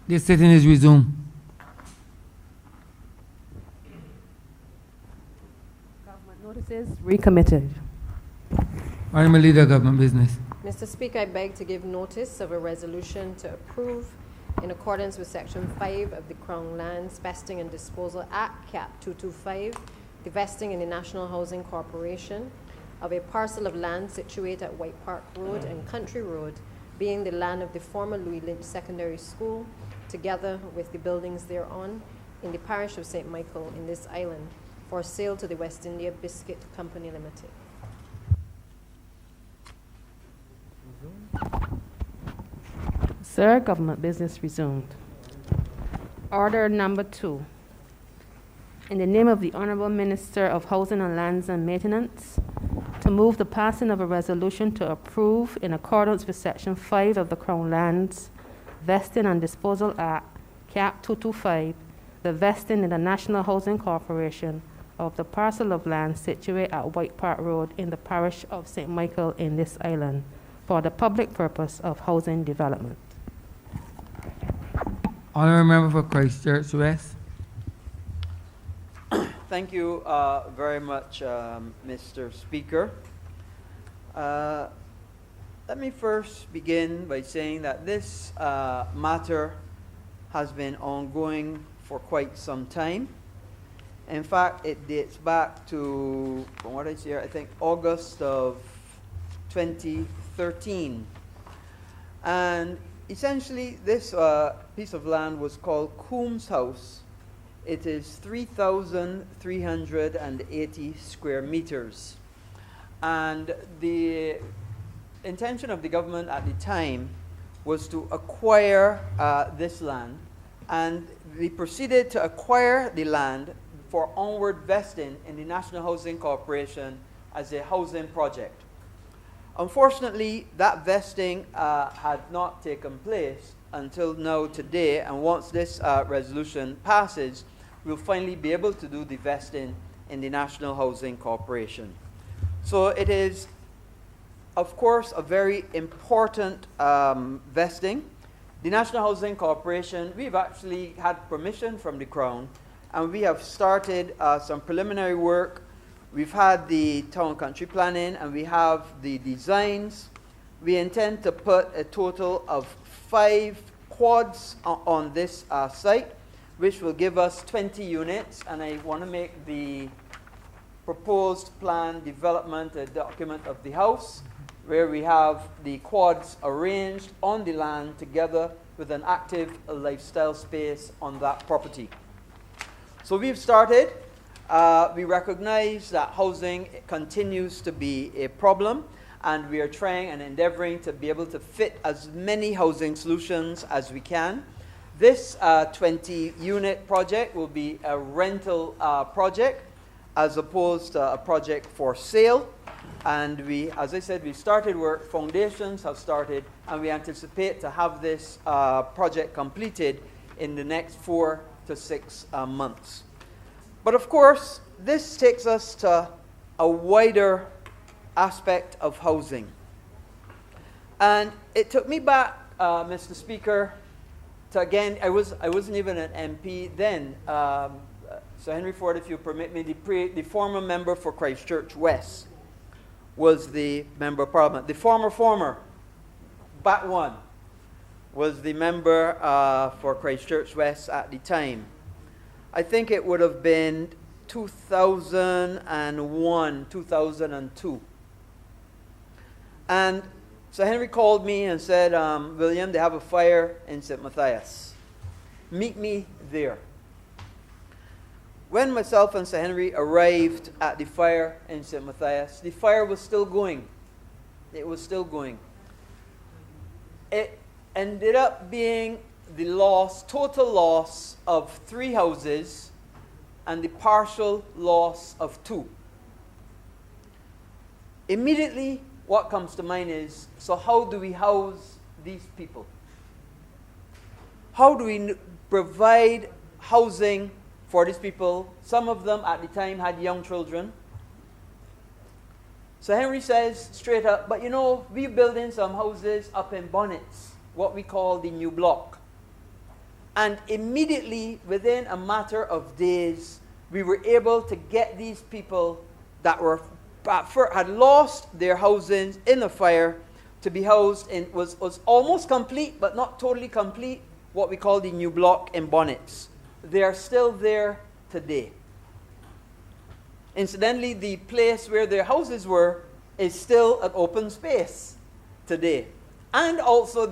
The sitting is resumed. Government notices recommitted. Honorable Leader, Government Business. Mr. Speaker, I beg to give notice of a resolution to approve, in accordance with Section 5 of the Crown Lands Vesting and Disposal Act, Cap 225, the vesting in the National Housing Corporation of a parcel of land situated at White Park Road and Country Road, being the land of the former Louis Lynch Secondary School, together with the buildings thereon, in the parish of St. Michael in this island, for sale to the West India Biscuit Company Limited. Sir, government business resumed. Order number 2. In the name of the Honorable Minister of Housing and Lands and Maintenance, to move the passing of a resolution to approve, in accordance with Section 5 of the Crown Lands Vesting and Disposal Act, Cap 225, the vesting in the National Housing Corporation of the parcel of land situated at White Park Road in the parish of St. Michael in this island, for the public purpose of housing development. Honorable Member for Christchurch West. Thank you very much, Mr. Speaker. Let me first begin by saying that this matter has been ongoing for quite some time. In fact, it dates back to, from what I see here, I think August of 2013. And essentially, this piece of land was called Coombs House. It is 3,380 square meters. And the intention of the government at the time was to acquire this land. And we proceeded to acquire the land for onward vesting in the National Housing Corporation as a housing project. Unfortunately, that vesting had not taken place until now today, and once this resolution passes, we'll finally be able to do the vesting in the National Housing Corporation. So it is, of course, a very important vesting. The National Housing Corporation, we've actually had permission from the Crown, and we have started some preliminary work. We've had the town country planning, and we have the designs. We intend to put a total of 5 quads on this site, which will give us 20 units. And I want to make the proposed plan development a document of the house, where we have the quads arranged on the land together with an active lifestyle space on that property. So we've started. We recognize that housing continues to be a problem, and we are trying and endeavoring to be able to fit as many housing solutions as we can. This 20-unit project will be a rental project as opposed to a project for sale. And we, as I said, we started work, foundations have started, and we anticipate to have this project completed in the next 4 to 6 months. But of course, this takes us to a wider aspect of housing. And it took me back, Mr. Speaker, to again, I wasn't even an MP then. So Henry Ford, if you permit me, the former member for Christchurch West was the member of Parliament. The former, back one, was the member for Christchurch West at the time. I think it would have been 2001, 2002. And Sir Henry called me and said, William, they have a fire in St. Matthias. Meet me there. When myself and Sir Henry arrived at the fire in St. Matthias, the fire was still going. It was still going. It ended up being the total loss of 3 houses and the partial loss of 2. Immediately, what comes to mind is, so how do we house these people? How do we provide housing for these people? Some of them at the time had young children. So Henry says straight up, but you know, we're building some houses up in Bonnets, what we call the new block. And immediately, within a matter of days, we were able to get these people that were had lost their housings in the fire to be housed in, was almost complete, but not totally complete, what we call the new block in Bonnets. They are still there today. Incidentally, the place where their houses were is still an open space today. And also,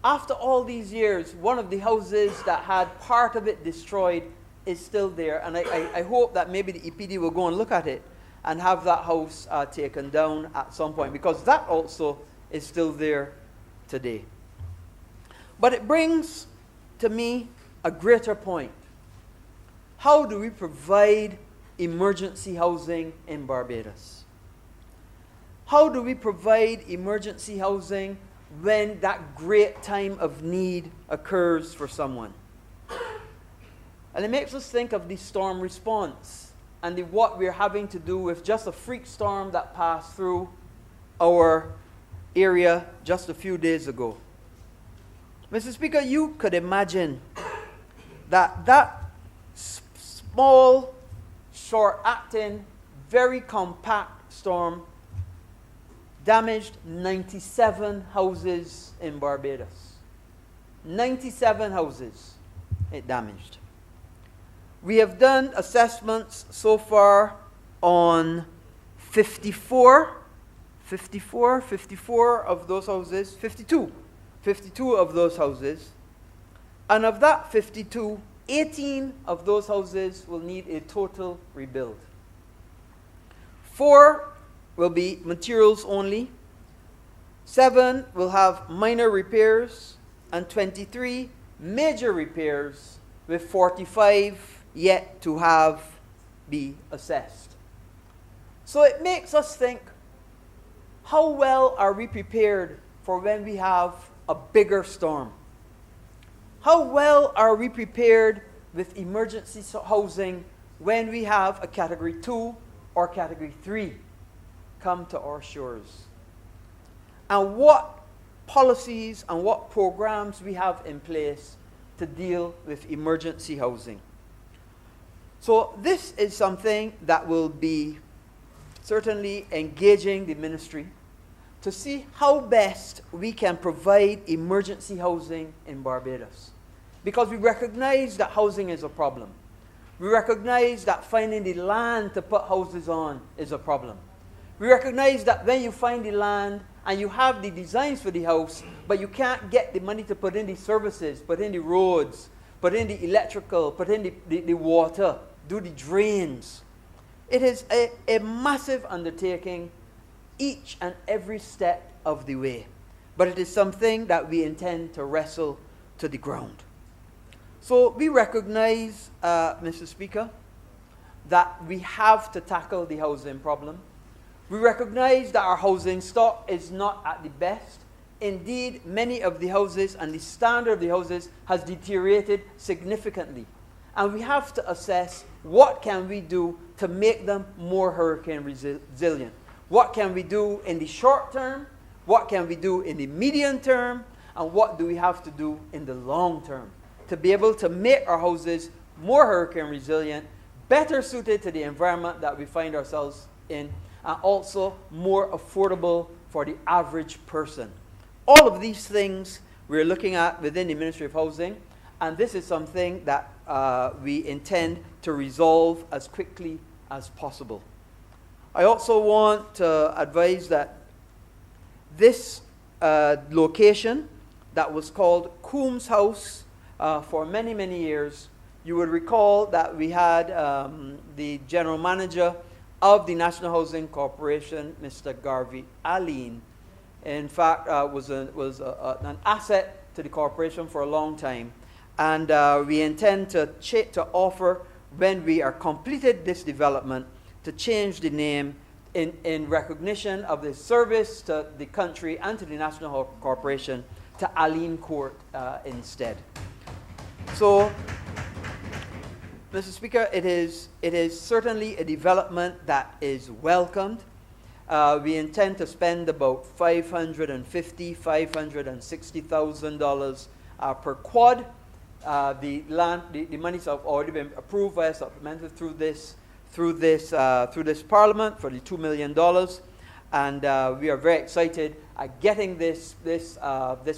after all these years, one of the houses that had part of it destroyed is still there. And I hope that maybe the EPD will go and look at it and have that house taken down at some point, because that also is still there today. But it brings to me a greater point. How do we provide emergency housing in Barbados? How do we provide emergency housing when that great time of need occurs for someone? And it makes us think of the storm response and what we're having to do with just a freak storm that passed through our area just a few days ago. Mr. Speaker, you could imagine that small, short-acting, very compact storm damaged 97 houses in Barbados. 97 houses it damaged. We have done assessments so far on 54 of those houses, 52 of those houses. And of that 52, 18 of those houses will need a total rebuild. 4 will be materials only. 7 will have minor repairs, and 23 major repairs, with 45 yet to be assessed. So it makes us think, how well are we prepared for when we have a bigger storm? How well are we prepared with emergency housing when we have a Category 2 or Category 3 come to our shores? And what policies and what programs we have in place to deal with emergency housing? So this is something that will be certainly engaging the ministry to see how best we can provide emergency housing in Barbados. Because we recognize that housing is a problem. We recognize that finding the land to put houses on is a problem. We recognize that when you find the land and you have the designs for the house, but you can't get the money to put in the services, put in the roads, put in the electrical, put in the water, do the drains. It is a massive undertaking each and every step of the way. But it is something that we intend to wrestle to the ground. So we recognize, Mr. Speaker, that we have to tackle the housing problem. We recognize that our housing stock is not at the best. Indeed, many of the houses and the standard of the houses has deteriorated significantly. And we have to assess what can we do to make them more hurricane resilient. What can we do in the short term? What can we do in the medium term? And what do we have to do in the long term to be able to make our houses more hurricane resilient, better suited to the environment that we find ourselves in, and also more affordable for the average person? All of these things we're looking at within the Ministry of Housing, and this is something that we intend to resolve as quickly as possible. I also want to advise that this location that was called Coombs House for many, many years, you would recall that we had the general manager of the National Housing Corporation, Mr. Garvey Aline, in fact, was an asset to the corporation for a long time. And we intend to offer, when we are completed this development, to change the name in recognition of the service to the country and to the National Corporation to Aline Court instead. So, Mr. Speaker, it is certainly a development that is welcomed. We intend to spend about $560,000 per quad. The monies have already been approved via supplemental through this Parliament for the $2 million, and we are very excited at getting this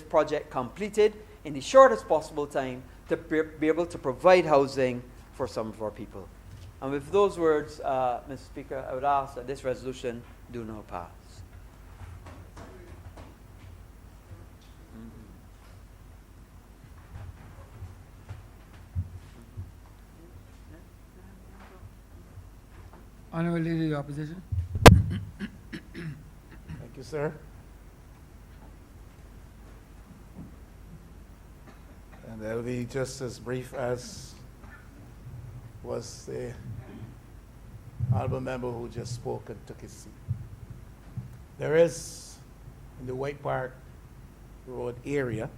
project completed in the shortest possible time to be able to provide housing for some of our people. And with those words, Mr. Speaker, I would ask that this resolution do not pass. Honorable Leader of the Opposition. Thank you, sir. And that'll be just as brief as was the honorable member who just spoke and took his seat. There is, in the White Park Road area,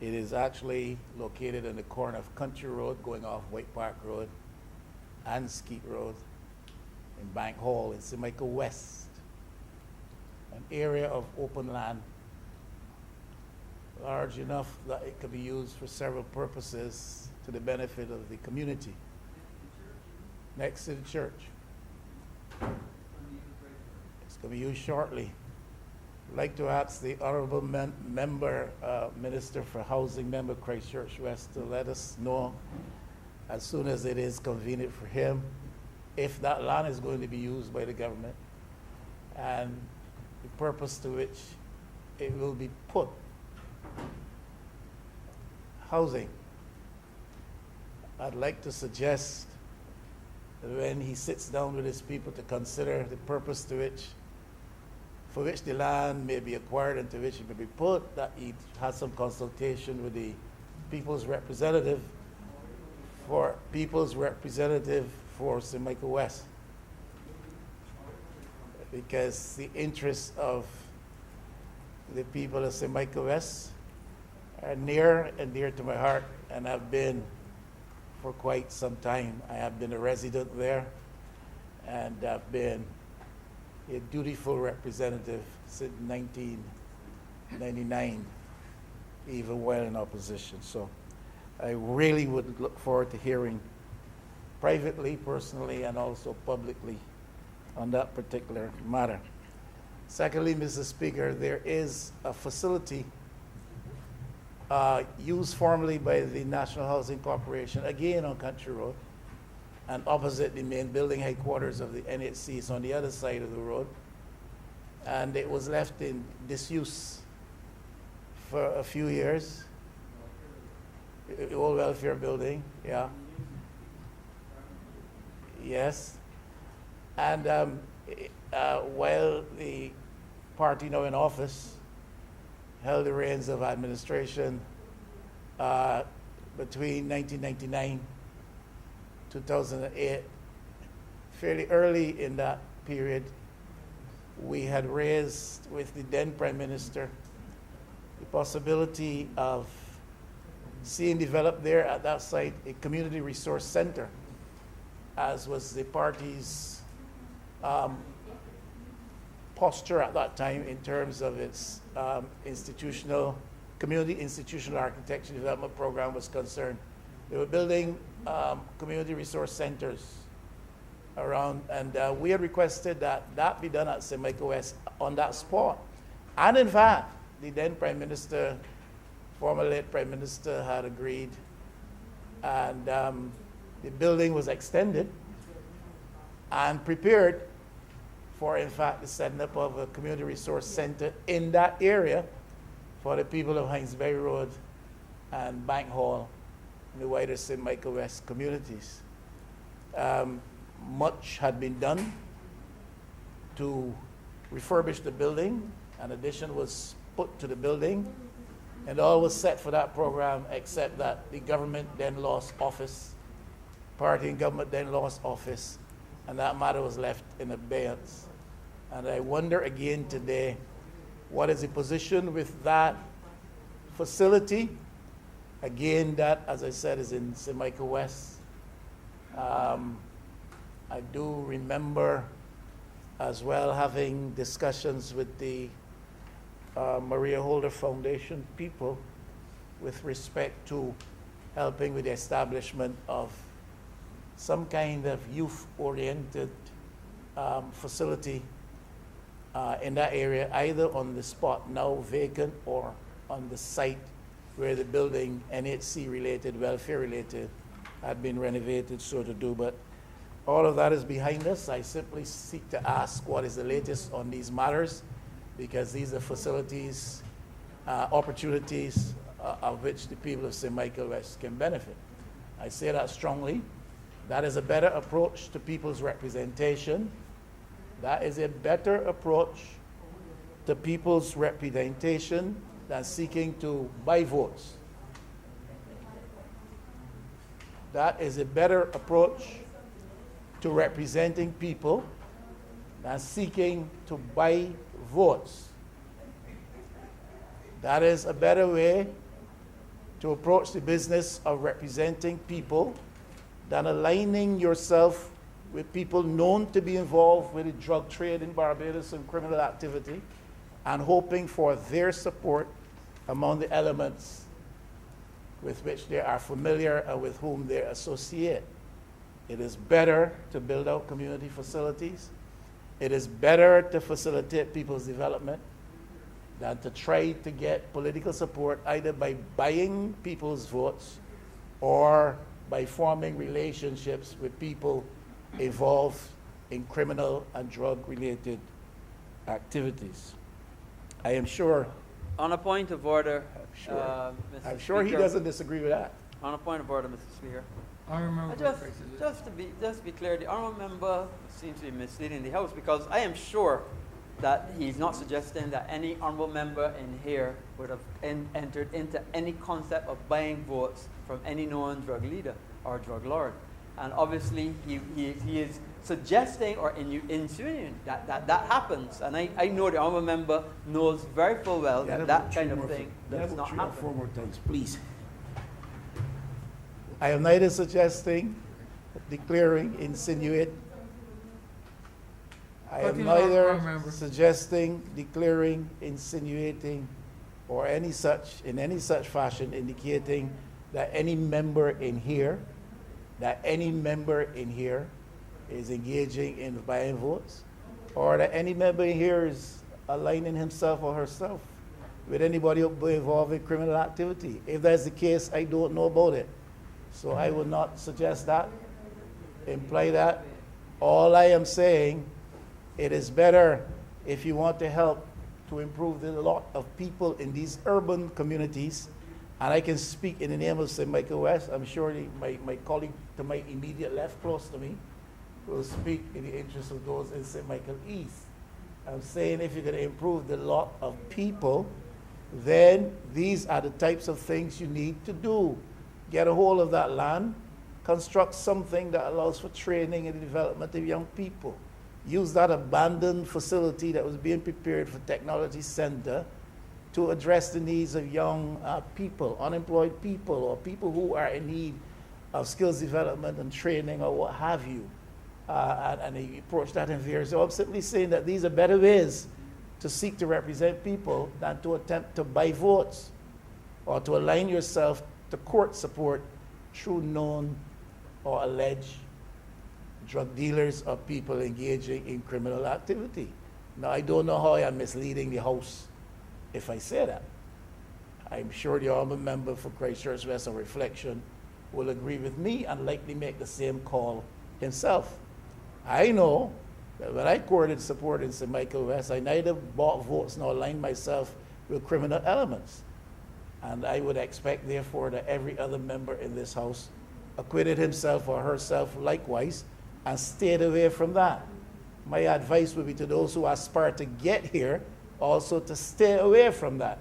it is actually located in the corner of Country Road going off White Park Road and Skeet Road in Bank Hall in St. Michael West, an area of open land large enough that it could be used for several purposes to the benefit of the community. Next to the church. It's going to be used shortly. I'd like to ask the Honorable Member, Minister for Housing, Member Christchurch West, to let us know as soon as it is convenient for him if that land is going to be used by the government and the purpose to which it will be put. Housing. I'd like to suggest that when he sits down with his people to consider the purpose for which the land may be acquired and to which it may be put, that he has some consultation with the people's representative for St. Michael West. Because the interests of the people of St. Michael West are near and dear to my heart, and have been for quite some time. I have been a resident there, and I've been a dutiful representative since 1999, even while in opposition. So I really would look forward to hearing privately, personally, and also publicly on that particular matter. Secondly, Mr. Speaker, there is a facility used formerly by the National Housing Corporation, again on Country Road, and opposite the main building headquarters of the NHC. It's on the other side of the road. And it was left in disuse for a few years. The old welfare building, yeah. Yes. And while the party now in office held the reins of administration between 1999 2008, fairly early in that period, we had raised with the then Prime Minister the possibility of seeing developed there at that site a community resource center, as was the party's posture at that time in terms of its community institutional architecture development program was concerned. They were building community resource centers around, and we had requested that that be done at St. Michael West on that spot. And in fact, the then Prime Minister, former late Prime Minister, had agreed, and the building was extended and prepared for, in fact, the setting up of a community resource center in that area for the people of Hinesbury Road and Bank Hall and the wider St. Michael West communities. Much had been done to refurbish the building. An addition was put to the building, and all was set for that program, except that the government then lost office, party and government then lost office, and that matter was left in abeyance. And I wonder again today, what is the position with that facility? Again, that, as I said, is in St. Michael West. I do remember as well having discussions with the Maria Holder Foundation people with respect to helping with the establishment of some kind of youth-oriented facility in that area, either on the spot now vacant or on the site where the building, NHC-related, welfare-related, had been renovated, so to do. But all of that is behind us. I simply seek to ask what is the latest on these matters, because these are facilities, opportunities of which the people of St. Michael West can benefit. I say that strongly. That is a better approach to people's representation. That is a better approach to people's representation than seeking to buy votes. That is a better approach to representing people than seeking to buy votes. That is a better way to approach the business of representing people than aligning yourself with people known to be involved with the drug trade in Barbados and criminal activity, and hoping for their support among the elements with which they are familiar and with whom they associate. It is better to build out community facilities. It is better to facilitate people's development than to try to get political support either by buying people's votes or by forming relationships with people involved in criminal and drug-related activities. I am sure, On a point of order, Sure. Mr. I'm sure he Speaker. doesn't disagree with that. On a point of order, Mr. Speaker. I remember for Just, Christ Church. just to be clear, the honourable member seems to be misleading the House, because I am sure that he's not suggesting that any honourable member in here would have entered into any concept of buying votes from any known drug leader or drug lord. And obviously, he is suggesting or insinuating that happens. And I know the honourable member knows very full well that that kind of thing does not happen. 4 more times, please. I am neither suggesting, declaring, insinuate. I am Continue, honourable neither member. suggesting, declaring, insinuating, or in any such fashion indicating that any member in here is engaging in buying votes, or that any member in here is aligning himself or herself with anybody involved in criminal activity. If that's the case, I don't know about it. So I would not suggest that, imply that. All I am saying, it is better if you want to help to improve the lot of people in these urban communities. And I can speak in the name of St. Michael West. I'm sure my colleague to my immediate left, close to me, will speak in the interest of those in St. Michael East. I'm saying if you're going to improve the lot of people, then these are the types of things you need to do. Get a hold of that land, construct something that allows for training and the development of young people. Use that abandoned facility that was being prepared for technology center to address the needs of young people, unemployed people, or people who are in need of skills development and training or what have you. And they approach that in various. So I'm simply saying that these are better ways to seek to represent people than to attempt to buy votes or to align yourself to court support through known or alleged drug dealers or people engaging in criminal activity. Now, I don't know how I am misleading the House if I say that. I'm sure the honourable member for Christchurch West on reflection will agree with me and likely make the same call himself. I know that when I courted support in St. Michael West, I neither bought votes nor aligned myself with criminal elements. And I would expect, therefore, that every other member in this House acquitted himself or herself likewise and stayed away from that. My advice would be to those who aspire to get here also to stay away from that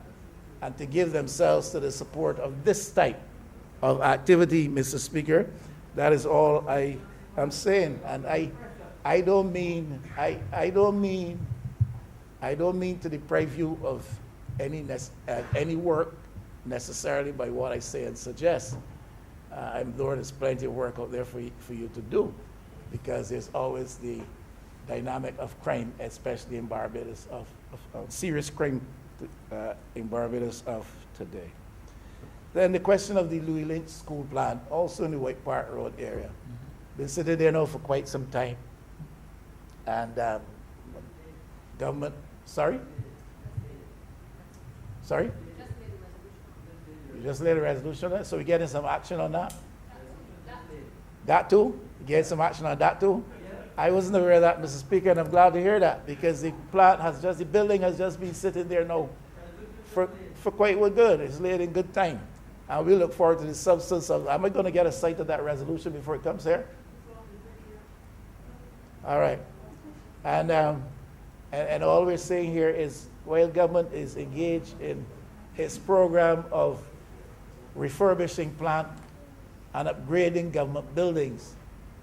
and to give themselves to the support of this type of activity, Mr. Speaker. That is all I am saying. And I don't mean to deprive you of any work necessarily by what I say and suggest. I'm sure there's plenty of work out there for you to do, because there's always the dynamic of crime, especially in Barbados, of serious crime in Barbados of today. Then the question of the Louis Lynch School plan, also in the White Park Road area. Been sitting there now for quite some time. And government, sorry? Sorry? You just laid a resolution on that, so we're getting some action on that? That too? You getting some action on that too? I wasn't aware of that, Mr. Speaker, and I'm glad to hear that, because the building has just been sitting there now for quite good. It's laid in good time. And we look forward to the substance of, am I going to get a sight of that resolution before it comes here? All right. And all we're saying here is, while government is engaged in its program of refurbishing plant and upgrading government buildings,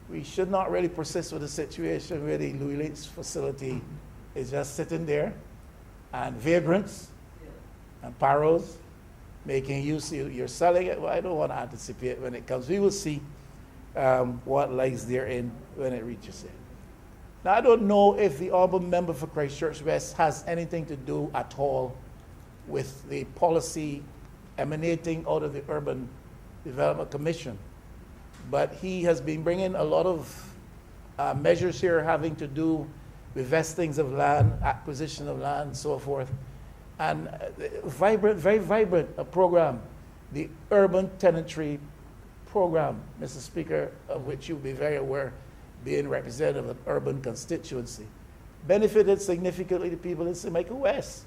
we should not really persist with a situation where the Louis Lynch facility is just sitting there and vagrants and paros making use, you're selling it. Well, I don't want to anticipate when it comes. We will see what lies therein when it reaches it. Now, I don't know if the honorable member for Christchurch West has anything to do at all with the policy emanating out of the Urban Development Commission, but he has been bringing a lot of measures here having to do with vestings of land, acquisition of land, and so forth. And vibrant, very vibrant program, the Urban Tenantry Program, Mr. Speaker, of which you'll be very aware, being representative of an urban constituency, benefited significantly the people in St. Michael West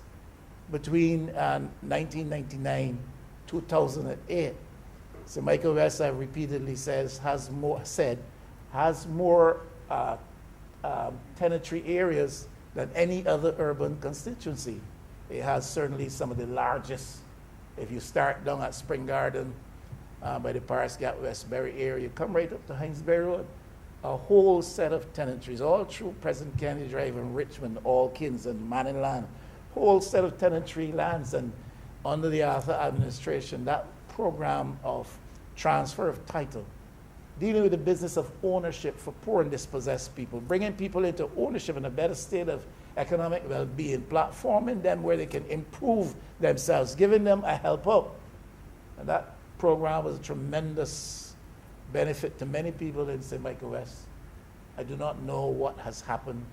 between 1999 2008. St. Michael West, I've repeatedly said, has more tenantry areas than any other urban constituency. It has certainly some of the largest. If you start down at Spring Garden by the Paris Gap Westbury area, you come right up to Hinesbury Road. A whole set of tenantries, all through President Kennedy Drive and Richmond, Alkins and Manning Land. Whole set of tenantry lands, and under the Arthur administration, that program of transfer of title, dealing with the business of ownership for poor and dispossessed people, bringing people into ownership in a better state of economic well-being, platforming them where they can improve themselves, giving them a help out. And that program was a tremendous benefit to many people in St. Michael West. I do not know what has happened.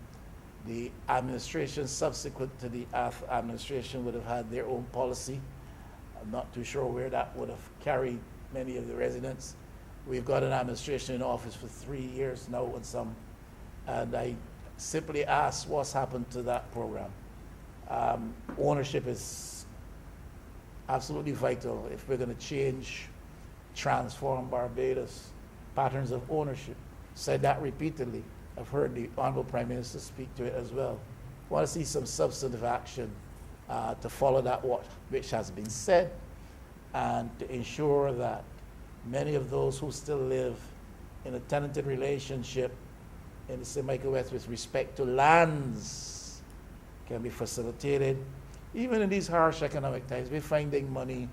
The administration subsequent to the administration would have had their own policy. I'm not too sure where that would have carried many of the residents. We've got an administration in office for 3 years now and some, and I simply ask what's happened to that program. Ownership is absolutely vital if we're going to change, transform Barbados, patterns of ownership. Said that repeatedly. I've heard the Honorable Prime Minister speak to it as well. Want to see some substantive action to follow that which has been said, and to ensure that many of those who still live in a tenanted relationship in the St. Michael West with respect to lands can be facilitated. Even in these harsh economic times, we're finding money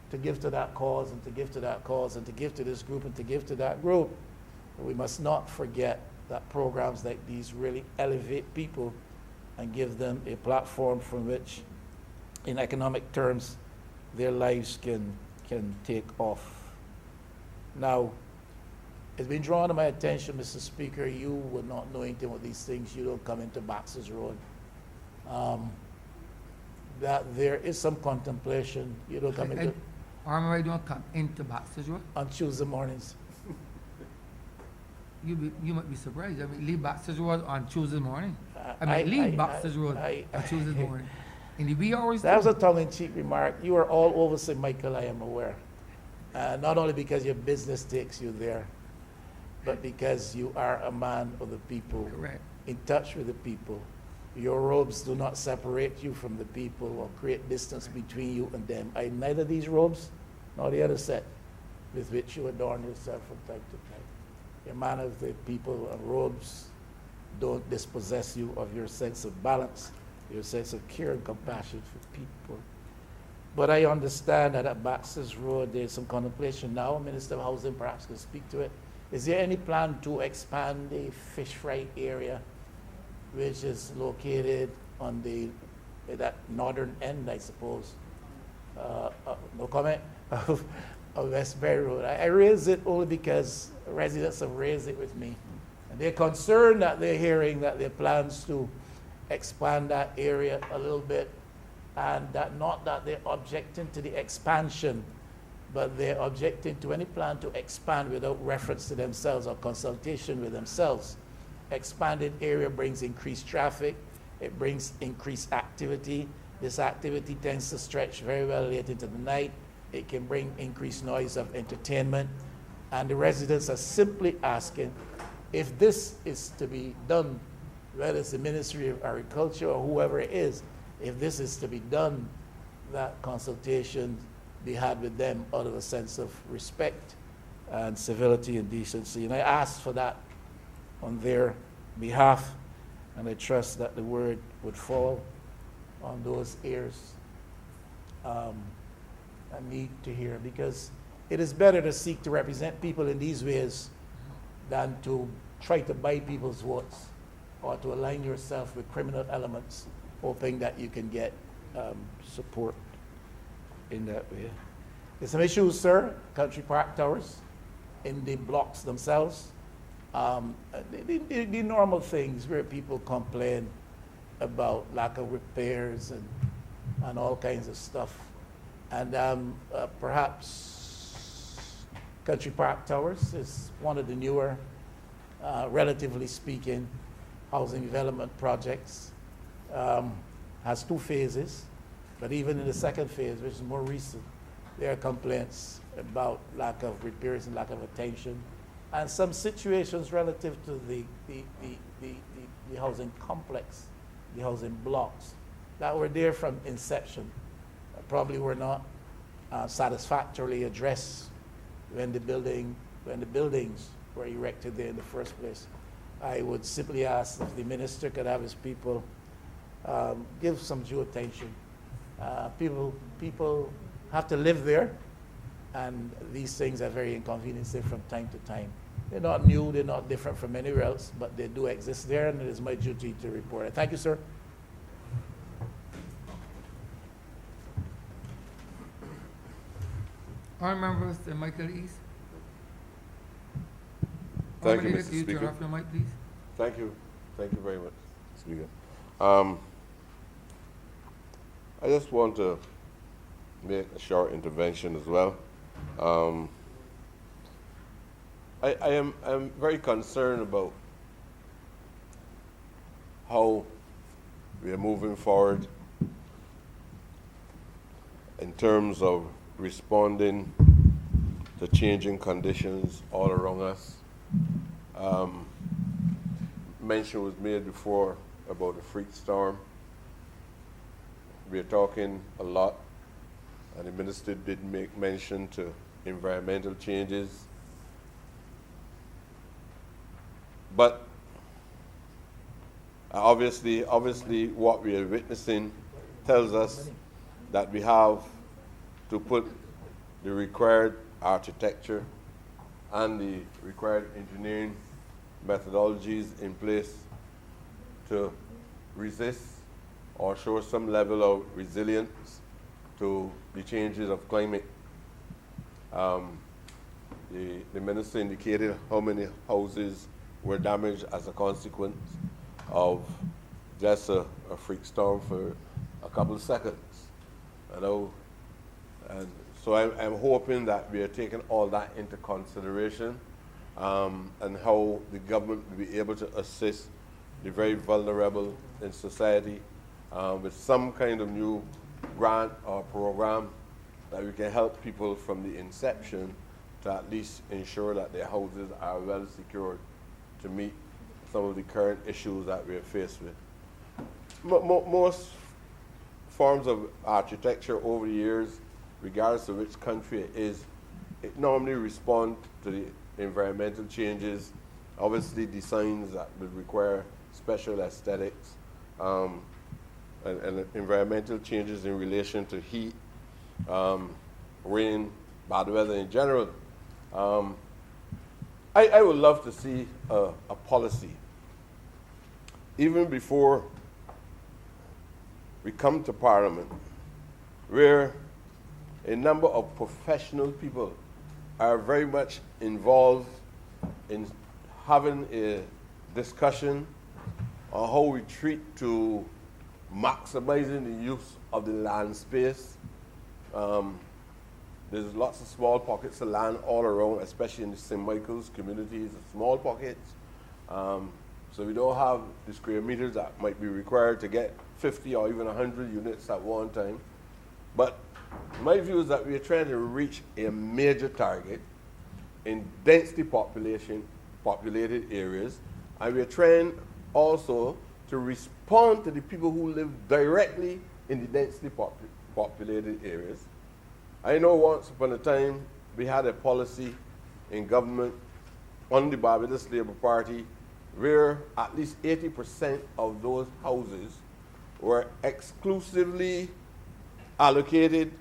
to give to that cause and to give to that cause and to give to this group and to give to that group. But we must not forget that programs like these really elevate people and give them a platform from which, in economic terms, their lives can take off. Now, it's been drawn to my attention, Mr. Speaker, you would not know anything about these things. You don't come into Baxter's Road. That there is some contemplation. You don't come into... I don't come into Baxter's Road. On Tuesday mornings. You might be surprised. I mean, leave Baxter's Road on Tuesday morning. Leave Baxter's Road on Tuesday morning. In the wee hours. That was a tongue-in-cheek remark. You are all over St. Michael, I am aware. Not only because your business takes you there, but because you are a man of the people. Correct. In touch with the people. Your robes do not separate you from the people or create distance between you and them. Neither these robes nor the other set with which you adorn yourself from time to time. You're a man of the people, and robes don't dispossess you of your sense of balance, your sense of care and compassion for people. But I understand that at Baxter's Road, there's some contemplation now. Minister of Housing perhaps can speak to it. Is there any plan to expand the fish fry area which is located on that northern end, I suppose. No comment, of Westbury Road. I raise it only because residents have raised it with me. And they're concerned that they're hearing that there are plans to expand that area a little bit, and that not that they're objecting to the expansion, but they're objecting to any plan to expand without reference to themselves or consultation with themselves. Expanded area brings increased traffic, it brings increased activity. This activity tends to stretch very well late into the night. It can bring increased noise of entertainment. And the residents are simply asking if this is to be done, whether it's the Ministry of Agriculture or whoever it is, if this is to be done, that consultation be had with them out of a sense of respect and civility and decency. And I ask for that on their behalf, and I trust that the word would fall on those ears that need to hear, because it is better to seek to represent people in these ways than to try to buy people's votes or to align yourself with criminal elements, hoping that you can get support in that way. There's some issues, sir, Country Park Towers, in the blocks themselves. The normal things where people complain about lack of repairs and all kinds of stuff. And perhaps Country Park Towers is one of the newer, relatively speaking, housing development projects. Has 2 phases, but even in the second phase, which is more recent, there are complaints about lack of repairs and lack of attention, and some situations relative to the housing complex, the housing blocks that were there from inception, probably were not satisfactorily addressed when the buildings were erected there in the first place. I would simply ask if the minister could have his people give some due attention. People have to live there, and these things are very inconveniencing from time to time. They're not new, they're not different from anywhere else, but they do exist there, and it is my duty to report it. Thank you, sir. Honourable members, Michael East. Thank you, Honourable Mr. Leader, Speaker. turn off your mic, please. Thank you. Thank you very much, Speaker. I just want to make a short intervention as well. I'm very concerned about how we are moving forward in terms of responding to changing conditions all around us. Mention was made before about the freak storm. We are talking a lot, and the minister did make mention to environmental changes. But obviously what we are witnessing tells us that we have to put the required architecture and the required engineering methodologies in place to resist or show some level of resilience to the changes of climate. The minister indicated how many houses were damaged as a consequence of just a freak storm for a couple of seconds. And so I'm hoping that we are taking all that into consideration, and how the government will be able to assist the very vulnerable in society with some kind of new grant or program that we can help people from the inception to at least ensure that their houses are well secured to meet some of the current issues that we are faced with. Most forms of architecture over the years, regardless of which country it is, it normally responds to the environmental changes, obviously designs that would require special aesthetics, and environmental changes in relation to heat, rain, bad weather in general. I would love to see a policy even before we come to Parliament, where a number of professional people are very much involved in having a discussion on how we treat to maximizing the use of the land space. There's lots of small pockets of land all around, especially in the St. Michael's communities, small pockets. So we don't have the square meters that might be required to get 50 or even 100 units at one time. But my view is that we are trying to reach a major target in densely populated areas, and we are trying also to respond to the people who live directly in the densely populated areas. I know once upon a time we had a policy in government on the Barbados Labour Party where at least 80% of those houses were exclusively allocated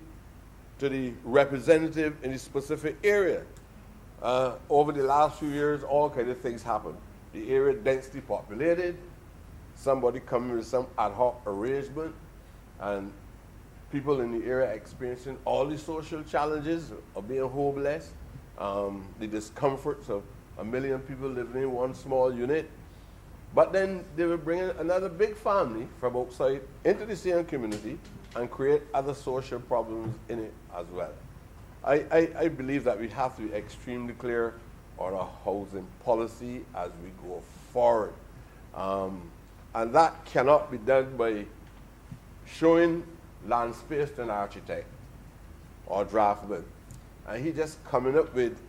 to the representative in the specific area. Over the last few years, all kinds of things happened. The area densely populated, somebody coming with some ad hoc arrangement, and people in the area experiencing all the social challenges of being homeless, the discomforts of 1 million people living in one small unit. But then they will bring in another big family from outside into the same community and create other social problems in it as well. I believe that we have to be extremely clear on our housing policy as we go forward. And that cannot be done by showing land space to an architect or draftsman. And he just coming up with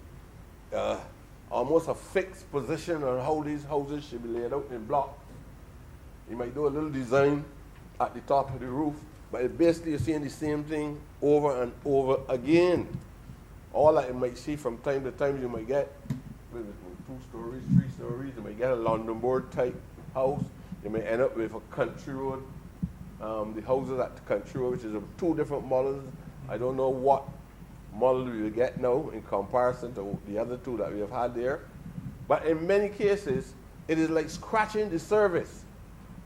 almost a fixed position on how these houses should be laid out in blocks. He might do a little design at the top of the roof, but it basically you're seeing the same thing over and over again. All that you might see from time to time, you might get 2 stories, 3 stories, you might get a London board type house, you may end up with a country road. The houses at the country road, which is 2 different models. I don't know what model we will get now in comparison to the other 2 that we have had there. But in many cases, it is like scratching the surface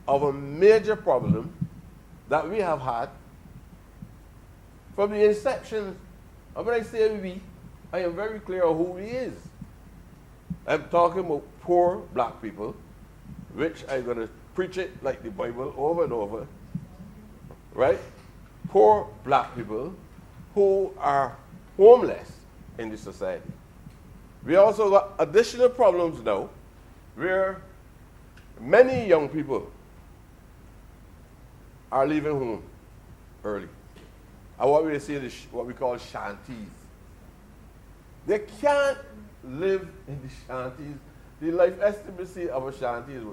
of a major problem that we have had from the inception. And when I say we, I am very clear on who we is. I'm talking about poor black people, which I'm going to preach it like the Bible over and over, right? Poor black people who are homeless in the society. We also got additional problems now where many young people are leaving home early. And what we say is what we call shanties. They can't live in the shanties. The life estimacy of a shanty is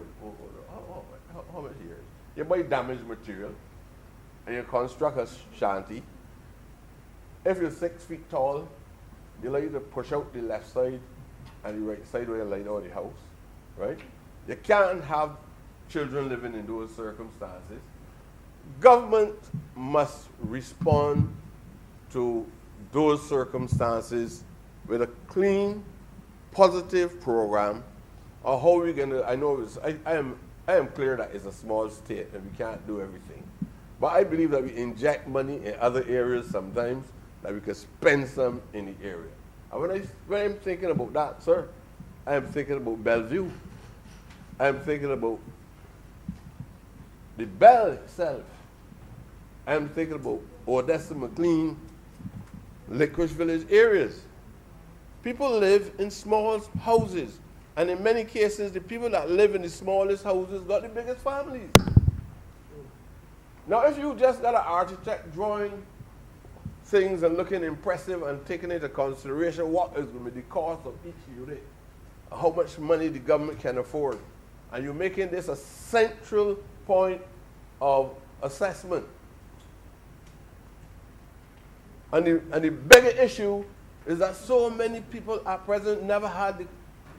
how much years? You buy damaged material and you construct a shanty. If you're 6 feet tall, you like to push out the left side and the right side where you lie down the house, right? You can't have children living in those circumstances. Government must respond to those circumstances with a clean, positive program of how we're going to, I am clear that it's a small state and we can't do everything. But I believe that we inject money in other areas sometimes, that we can spend some in the area. And when I'm thinking about that, sir, I'm thinking about Bellevue. I'm thinking about the Bell itself. I'm thinking about Odessa, McLean, Licorice Village areas. People live in small houses. And in many cases, the people that live in the smallest houses got the biggest families. Now, if you just got an architect drawing things and looking impressive and taking into consideration what is going to be the cost of each unit, how much money the government can afford, and you're making this a central point of assessment. And the bigger issue is that so many people at present never had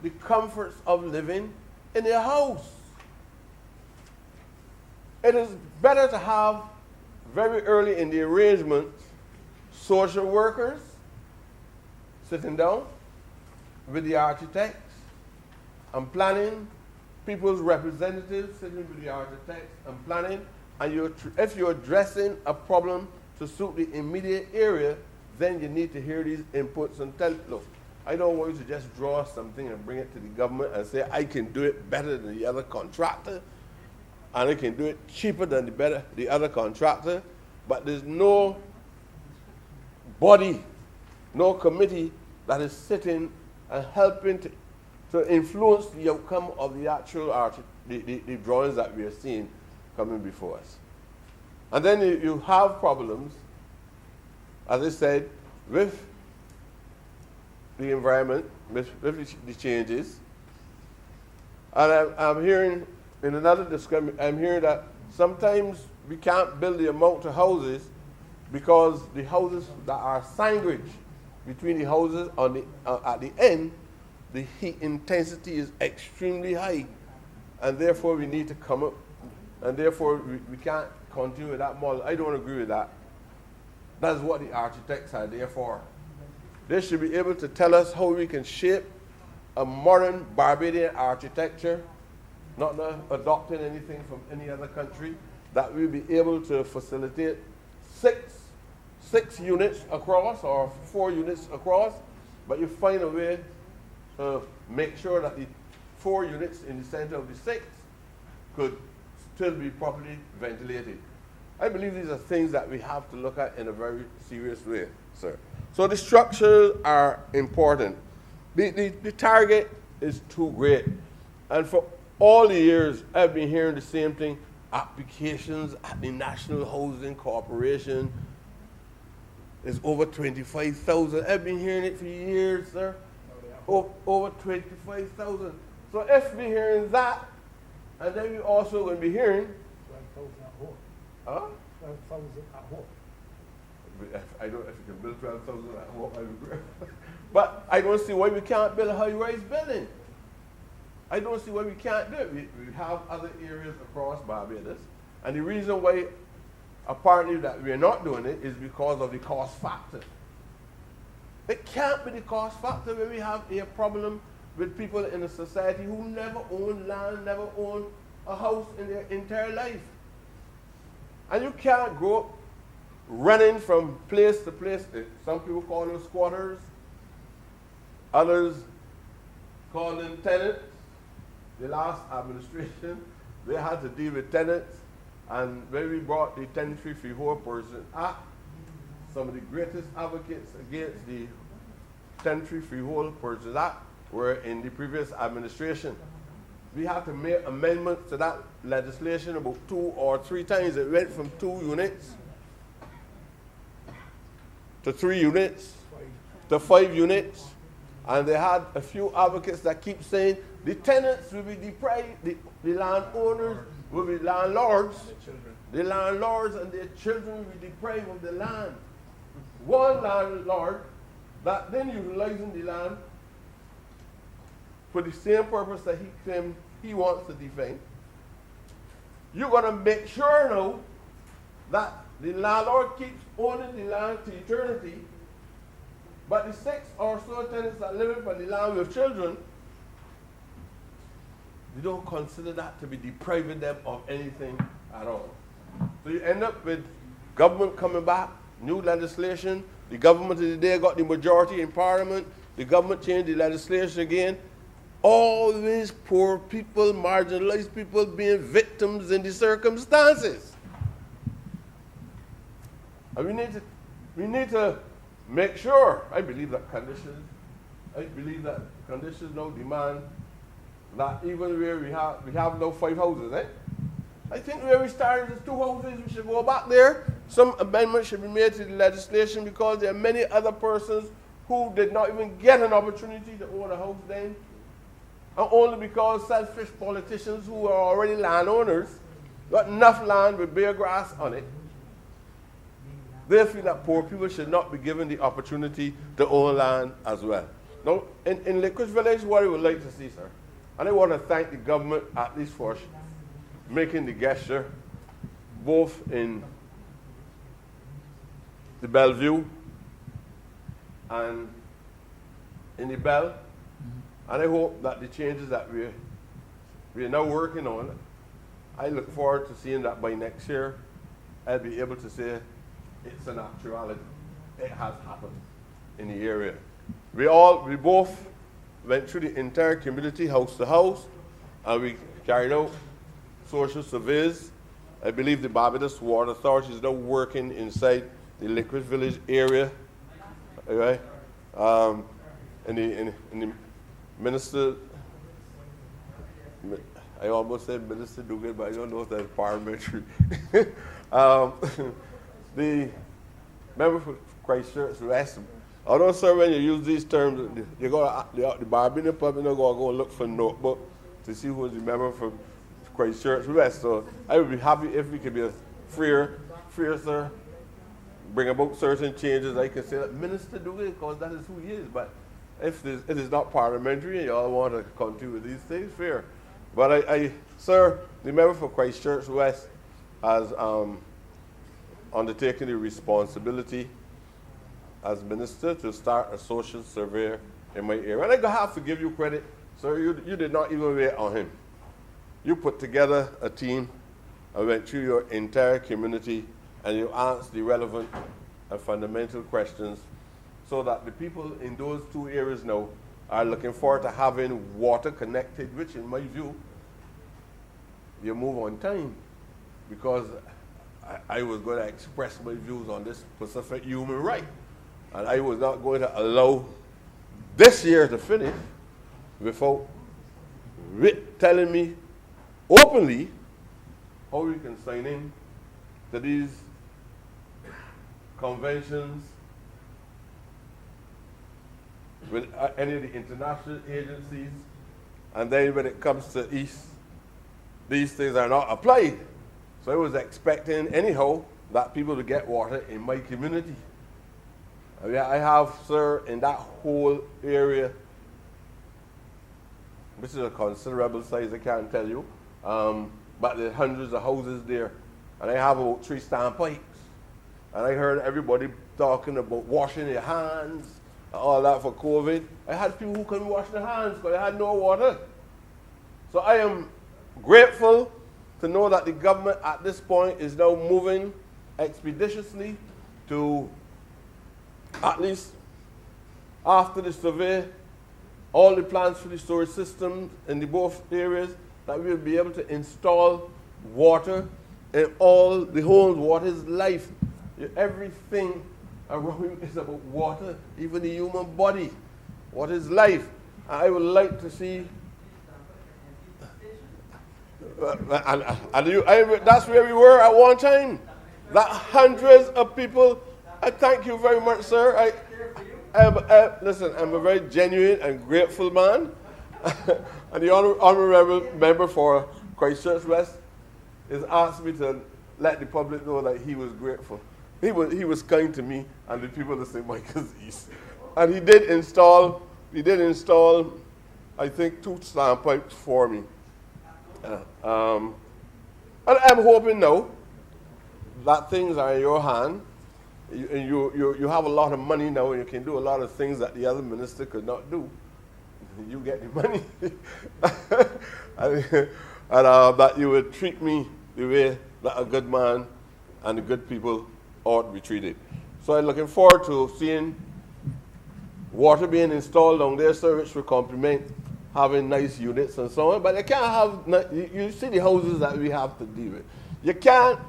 the comforts of living in their house. It is better to have very early in the arrangement social workers sitting down with the architects and planning people's representatives sitting with the architects and planning, and if you're addressing a problem to suit the immediate area, then you need to hear these inputs and tell, look, I don't want you to just draw something and bring it to the government and say, I can do it better than the other contractor, and I can do it cheaper than the other contractor, but there's no body, no committee that is sitting and helping to influence the outcome of the actual the drawings that we are seeing coming before us. And then you have problems, as I said, with the environment, with the changes. And I'm hearing in another discussion, I'm hearing that sometimes we can't build the amount of houses because the houses that are signage between the houses at the end, the heat intensity is extremely high, and therefore we need to come up, and therefore we can't continue with that model. I don't agree with that. That's what the architects are there for. They should be able to tell us how we can shape a modern Barbadian architecture, not adopting anything from any other country, that we'll be able to facilitate six units across or 4 units across, but you find a way to make sure that the 4 units in the center of the 6 could still be properly ventilated. I believe these are things that we have to look at in a very serious way, sir. So the structures are important. The target is too great. And for all the years, I've been hearing the same thing. Applications at the National Housing Corporation is over 25,000. I've been hearing it for years, sir. Over 25,000. So if we're hearing that, and then we're also going to be hearing 12,000 at home. Huh? 12,000 at home. I don't know if you can build 12,000 at home, I agree. But I don't see why we can't build a high-rise building. I don't see why we can't do it. We have other areas across Barbados, and the reason why apparently that we're not doing it is because of the cost factor. It can't be the cost factor when we have a problem with people in a society who never own land, never own a house in their entire life. And you can't grow up running from place to place. Some people call them squatters, others call them tenants. The last administration, they had to deal with tenants, and when we brought the Tenantry Freehold Person Act, some of the greatest advocates against the Tenantry Freehold Person Act were in the previous administration. We had to make amendments to that legislation about 2 or 3 times. It went from 2 units to 3 units to 5 units. And they had a few advocates that keep saying the tenants will be deprived, the landowners will be landlords, the landlords and their children will be deprived of the land. One landlord that then utilizing the land for the same purpose that he claimed he wants to defend. You're going to make sure now that the landlord keeps owning the land to eternity, but the 6 or so tenants that live for the land with children, you don't consider that to be depriving them of anything at all. So you end up with government coming back, new legislation. The government of the day got the majority in Parliament. The government changed the legislation again. Always poor people, marginalized people being victims in the circumstances. And we need to make sure, I believe that conditions now demand that even where we have now 5 houses, I think where we started is 2 houses, we should go back there. Some amendments should be made to the legislation because there are many other persons who did not even get an opportunity to own a house then. And only because selfish politicians who are already landowners got enough land with bare grass on it, they feel that poor people should not be given the opportunity to own land as well. Now, in Licorice Village, what I would like to see, sir, and I want to thank the government at least for making the gesture, both in the Bellevue and in the Bell, and I hope that the changes that we're We are now working on it. I look forward to seeing that by next year, I'll be able to say it's an actuality. It has happened in the area. We both went through the entire community, house to house, and we carried out social surveys. I believe the Barbados Water Authority is now working inside the Liquid Village area. Okay? In the minister, I almost said Minister Dugan, but I don't know if that's parliamentary. The member for Christchurch West. I don't know, sir, when you use these terms, you go the Barbadian public are going to go look for a notebook to see who's the member for Christchurch West. So I would be happy if we could be a freer, sir, bring about certain changes. I can say that Minister Dugan, because that is who he is. But if it is not parliamentary and you all want to continue with these things, fair. But sir, the member for Christchurch West has undertaken the responsibility as minister to start a social survey in my area. And I have to give you credit, sir. You did not even wait on him. You put together a team and went through your entire community and you answered the relevant and fundamental questions so that the people in those two areas now are looking forward to having water connected, which in my view, you move on time, because I was going to express my views on this specific human right. And I was not going to allow this year to finish without telling me openly how you can sign in to these conventions with any of the international agencies, and then when it comes to East, these things are not applied. So I was expecting anyhow that people to get water in my community. I have, sir, in that whole area, which is a considerable size, I can't tell you, but there's hundreds of houses there, and I have about 3 standpipes. And I heard everybody talking about washing their hands, and all that for COVID. I had people who couldn't wash their hands because they had no water. So I am grateful to know that the government at this point is now moving expeditiously to, at least after the survey, all the plans for the storage systems in the both areas, that we'll be able to install water in all the homes. Water is life. Everything around you is about water, even the human body. What is life? I would like to see, that's where we were at one time. That hundreds of people. I thank you very much, sir. Listen, I'm a very genuine and grateful man. And the honorable member for Christchurch West has asked me to let the public know that he was grateful. He was kind to me and the people of St. Michael's East. And he did install, I think, 2 standpipes for me. And I'm hoping now that things are in your hand. You have a lot of money now, and you can do a lot of things that the other minister could not do. You get the money. and that you would treat me the way that a good man and the good people ought to be treated. So I'm looking forward to seeing water being installed down there, sir, which will complement having nice units and so on. But you can't have, you see the houses that we have to deal with. You can't,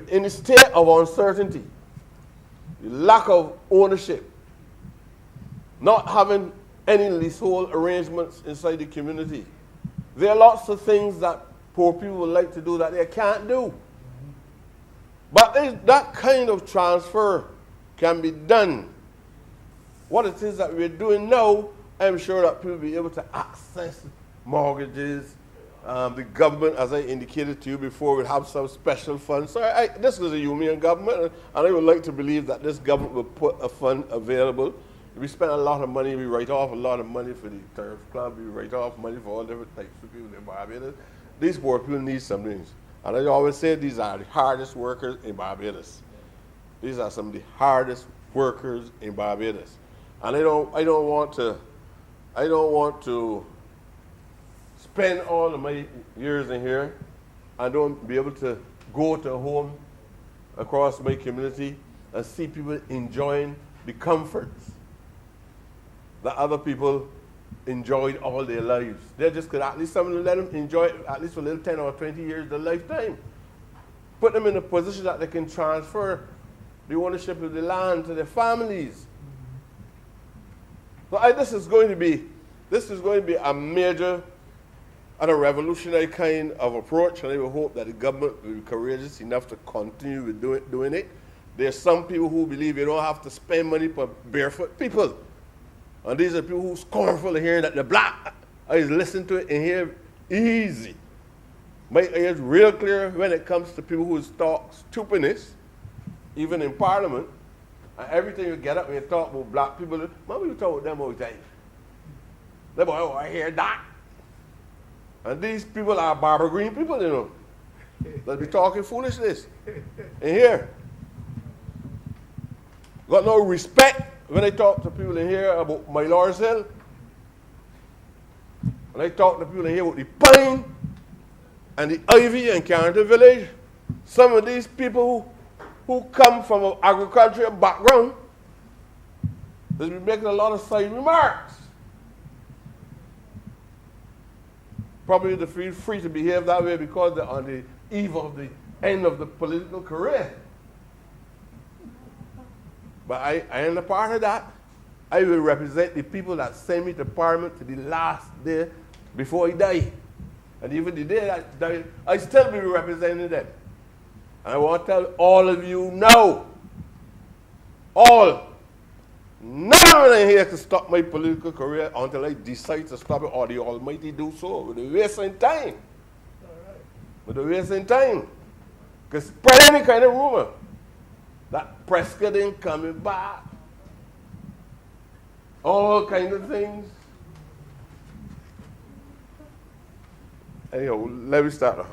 in a state of uncertainty, the lack of ownership, not having any leasehold arrangements inside the community. There are lots of things that poor people would like to do that they can't do. But that kind of transfer can be done. What it is that we're doing now, I'm sure that people will be able to access mortgages. The government, as I indicated to you before, will have some special funds. So this is a union government, and I would like to believe that this government will put a fund available. We spend a lot of money, we write off a lot of money for the turf club, we write off money for all different types of people in Barbados. These poor people need some things. And I always say these are the hardest workers in Barbados. These are some of the hardest workers in Barbados. And I don't want to spend all of my years in here and don't be able to go to a home across my community and see people enjoying the comforts that other people enjoyed all their lives. They just could at least some of them let them enjoy it at least for a little 10 or 20 years their lifetime. Put them in a position that they can transfer the ownership of the land to their families. So this is going to be a major and a revolutionary kind of approach, and I will hope that the government will be courageous enough to continue with doing it. There are some people who believe you don't have to spend money for barefoot people. And these are people who are scornful of hearing that the black is listening to it and hear easy. My ear is real clear when it comes to people who talk stupidness, even in Parliament. And every time you get up and you talk about black people, man, we talk about them all the time. They go, oh, I hear that. And these people are Barbara Green people, you know. They'll be talking foolishness in here. Got no respect when I talk to people in here about my Lord's Hill. When I talk to people in here about the pine and the ivy in Carrington Village, some of these people who come from an agricultural background, they'll be making a lot of side remarks. Probably they feel free to behave that way because they're on the eve of the end of the political career. But I am a part of that. I will represent the people that send me to Parliament to the last day before I die. And even the day that I die, I still be representing them. And I want to tell all of you now, none of them here can stop my political career until I decide to stop it, or the Almighty do so. With the wasting time. With the wasting time. Because spread any kind of rumor that Prescott ain't coming back. All kind of things. Anyhow, let me stop at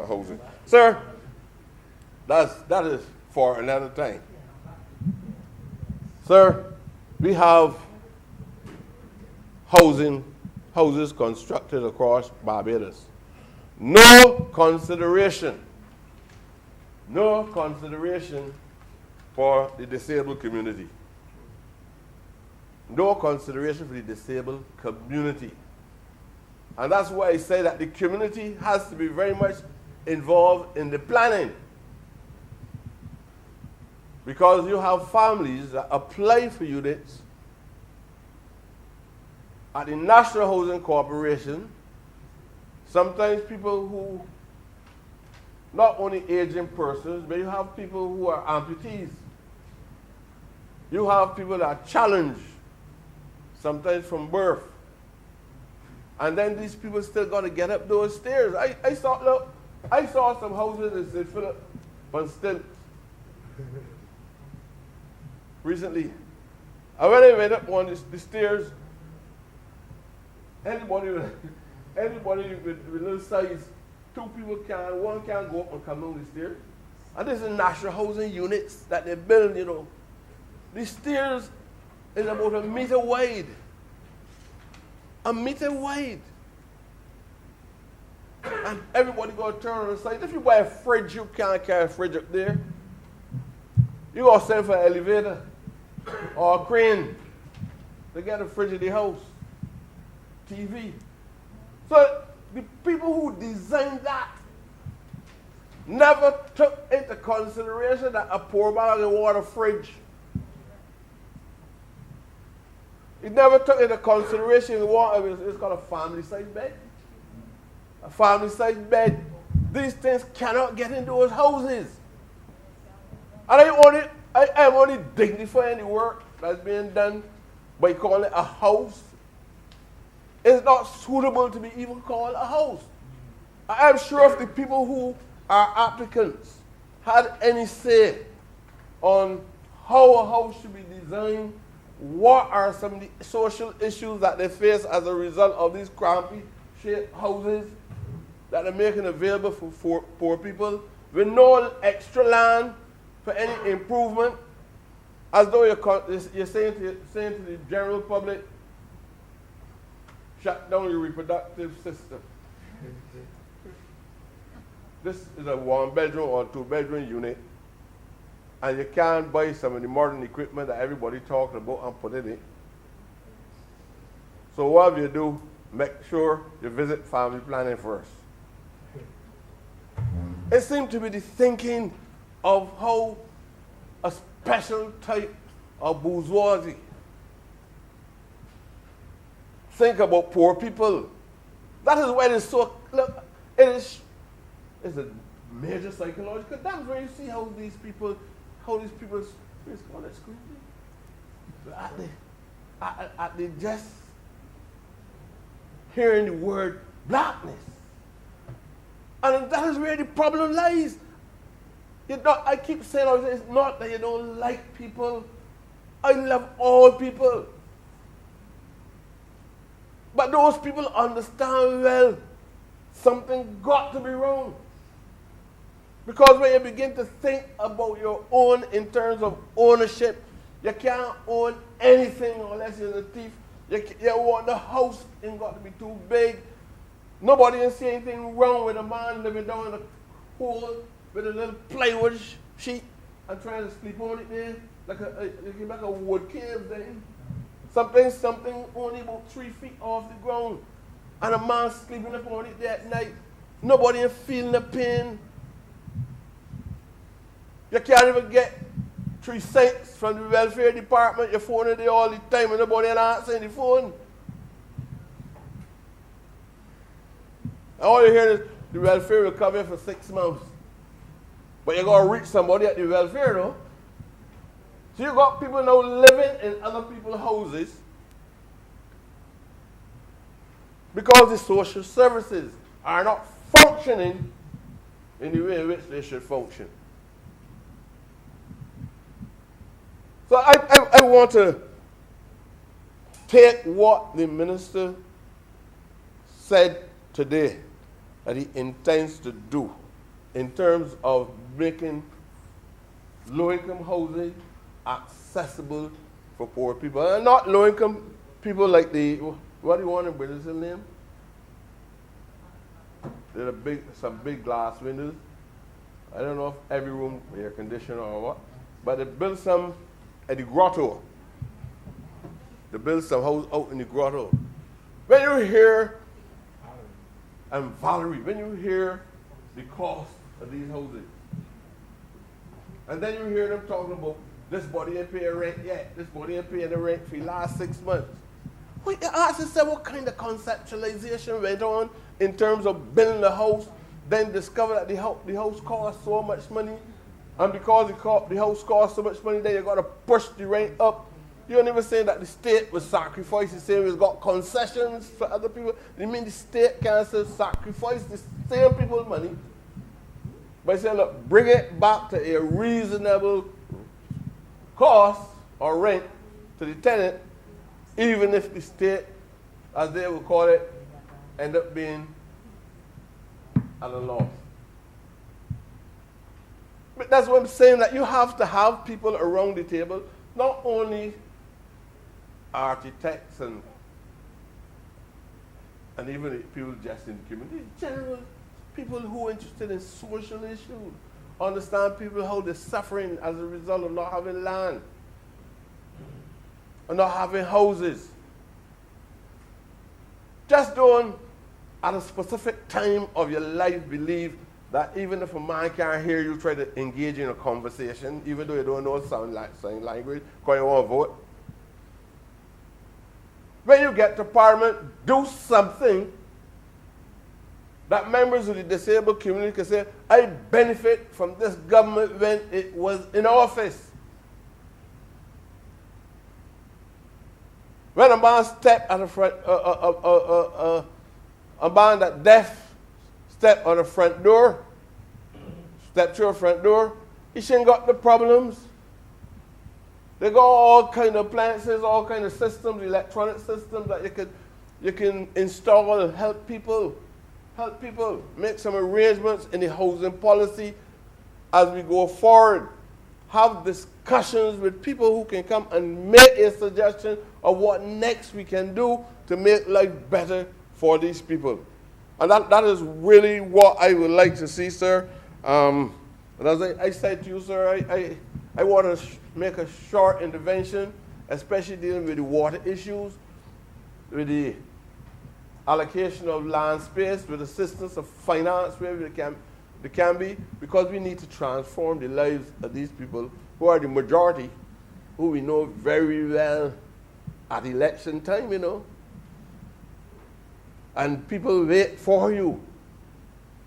housing. Sir, that is for another time. Sir, we have houses constructed across Barbados. No consideration for the disabled community. No consideration for the disabled community. And that's why I say that the community has to be very much involved in the planning. Because you have families that apply for units at the National Housing Corporation, sometimes people who, not only aging persons, but you have people who are amputees. You have people that are challenged, sometimes from birth. And then these people still got to get up those stairs. I saw some houses in St. Philip on stilts recently. And when I went up on the stairs, anybody with little size, one can go up and come down the stairs. And this is national housing units that they build, you know. The stairs is about a meter wide. A meter wide. And everybody got to turn on the side. If you buy a fridge, you can't carry a fridge up there. You got to send for an elevator or a crane to get a fridge in the house. TV. So the people who designed that never took into consideration that a poor man can want a fridge. It never took into consideration it's called a family-size bed. A family-size bed. These things cannot get into those houses. And I am only dignifying the work that's being done by calling it a house. It's not suitable to be even called a house. I am sure if the people who are applicants had any say on how a house should be designed, what are some of the social issues that they face as a result of these crampy shaped houses that are making available for poor people with no extra land for any improvement, as though you're saying to the general public, shut down your reproductive system. This is a 1-bedroom or 2-bedroom unit, and you can't buy some of the modern equipment that everybody talking about and put it in. So what you do, make sure you visit family planning first. It seems to be the thinking of how a special type of bourgeoisie think about poor people. That is why it is so, look, it's a major psychological damage when you see how these people's spirits call it screaming. At the just hearing the word blackness. And that is where the problem lies. I keep saying it's not that you don't like people. I love all people. But those people understand well something got to be wrong. Because when you begin to think about your own in terms of ownership, you can't own anything unless you're a thief. You want the house ain't got to be too big. Nobody can see anything wrong with a man living down in a hole with a little plywood sheet and trying to sleep on it there, like a wood cave there. Something only about 3 feet off the ground. And a man sleeping upon it there at night. Nobody is feeling the pain. You can't even get 3 cents from the welfare department. Your phone is there all the time and nobody is answering the phone. All you hear is the welfare will come here for 6 months. But you got to reach somebody at the welfare, though. So you got people now living in other people's houses because the social services are not functioning in the way in which they should function. So I want to take what the minister said today that he intends to do in terms of making low-income housing accessible for poor people. And not low-income people like what do you want in British name? There are some big glass windows. I don't know if every room air conditioned or what, but they built some at the grotto. They built some house out in the grotto. When you hear, and Valerie, when you hear the cost of these houses, and then you hear them talking about this body ain't paying rent yet, this body ain't paying the rent for the last 6 months. Well, you ask yourself what kind of conceptualization went on in terms of building the house, then discover that the house costs so much money, and because the house costs so much money, then you got to push the rent up. You're never saying that the state was sacrificing, saying it's got concessions for other people. You mean the state can sacrifice the same people's money by saying, look, bring it back to a reasonable cost or rent to the tenant, even if the state, as they will call it, end up being at a loss. But that's what I'm saying, that you have to have people around the table, not only architects and even people just in the community, general people who are interested in social issues, understand people how they're suffering as a result of not having land and not having houses. Just don't, at a specific time of your life, believe that even if a man can't hear you, try to engage in a conversation, even though you don't know sign language, because you want to vote. When you get to Parliament, do something that members of the disabled community can say, I benefit from this government when it was in office. When a man step at the front, a man that deaf step on the front door, step through a front door, he shouldn't got the problems. They got all kind of appliances, all kind of systems, electronic systems that you can install and help people, make some arrangements in the housing policy as we go forward. Have discussions with people who can come and make a suggestion of what next we can do to make life better for these people. And that is really what I would like to see, sir. And as I said to you, sir, I want to make a short intervention, especially dealing with the water issues, with the allocation of land space, with assistance of finance, wherever they can be, because we need to transform the lives of these people who are the majority, who we know very well at election time, you know. And people wait for you.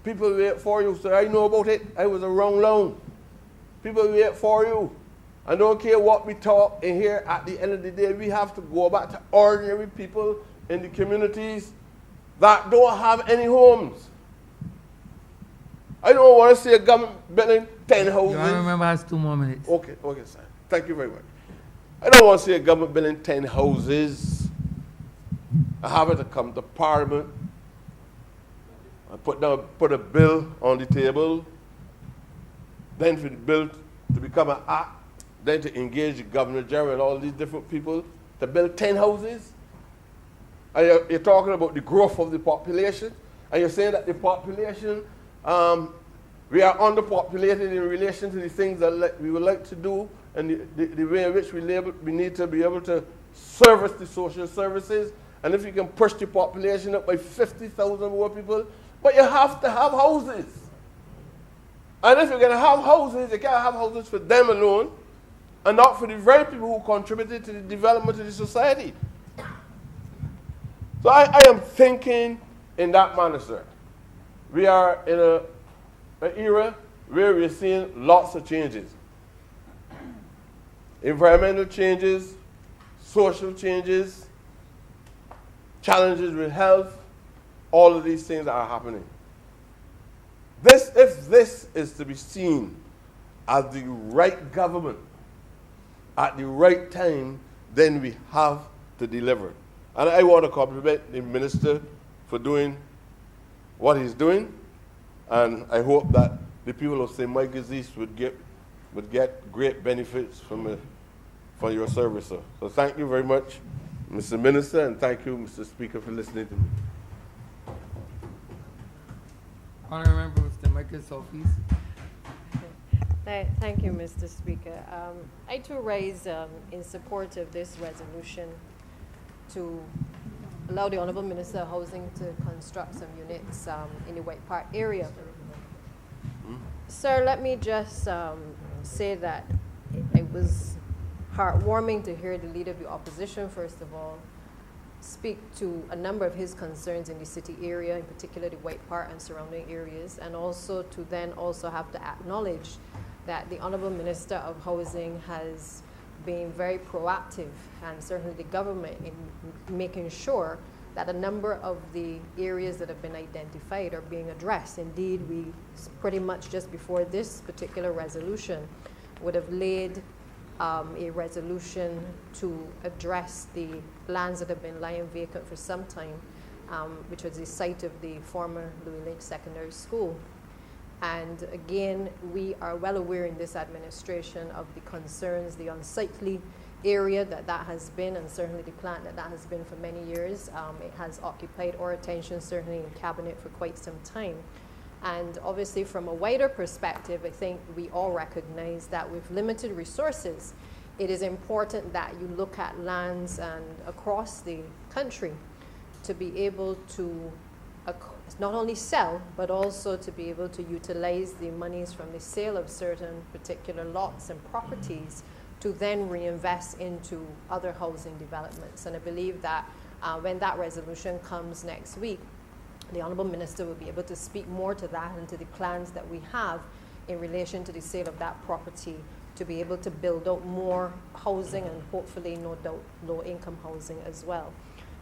People wait for you, sir. I know about it. I was around long. People wait for you. I don't care what we talk in here, at the end of the day, we have to go back to ordinary people in the communities that don't have any homes. I don't want to see a government building 10 houses. You remember has 2 more minutes. Okay, sir. Thank you very much. I don't want to see a government building 10 houses. I have it to come to Parliament. I put a bill on the table. Then for the bill to become an act, then to engage the Governor General and all these different people to build 10 houses. And you're talking about the growth of the population, and you're saying that the population, we are underpopulated in relation to the things that we would like to do, and the way in which we need to be able to service the social services. And if you can push the population up by 50,000 more people, but you have to have houses. And if you're going to have houses, you can't have houses for them alone, and not for the very people who contributed to the development of the society. So I am thinking in that manner, sir. We are in an era where we're seeing lots of changes. Environmental changes, social changes, challenges with health, all of these things are happening. If this is to be seen as the right government at the right time, then we have to deliver. And I want to compliment the minister for doing what he's doing, and I hope that the people of St. Michael's East would get great benefits from your service, sir. So thank you very much, Mr. Minister, and thank you, Mr. Speaker, for listening to me. Honorable Member of St. Michael's Southeast. Thank you, Mr. Speaker. I too rise in support of this resolution to allow the Honorable Minister of Housing to construct some units in the White Park area. Sir, let me just say that it was heartwarming to hear the Leader of the Opposition, first of all, speak to a number of his concerns in the city area, in particular the White Park and surrounding areas, and also to then also have to acknowledge that the Honorable Minister of Housing has been very proactive, and certainly the government, in making sure that a number of the areas that have been identified are being addressed. Indeed, we pretty much just before this particular resolution would have laid a resolution to address the lands that have been lying vacant for some time, which was the site of the former Louis Lynch Secondary School. And again, we are well aware in this administration of the concerns, the unsightly area that has been, and certainly the plant that has been for many years. It has occupied our attention, certainly in Cabinet, for quite some time. And obviously from a wider perspective, I think we all recognize that with limited resources, it is important that you look at lands and across the country to be able to not only sell, but also to be able to utilize the monies from the sale of certain particular lots and properties to then reinvest into other housing developments. And I believe that when that resolution comes next week, the Honourable Minister will be able to speak more to that and to the plans that we have in relation to the sale of that property to be able to build out more housing and hopefully, no doubt, low-income housing as well.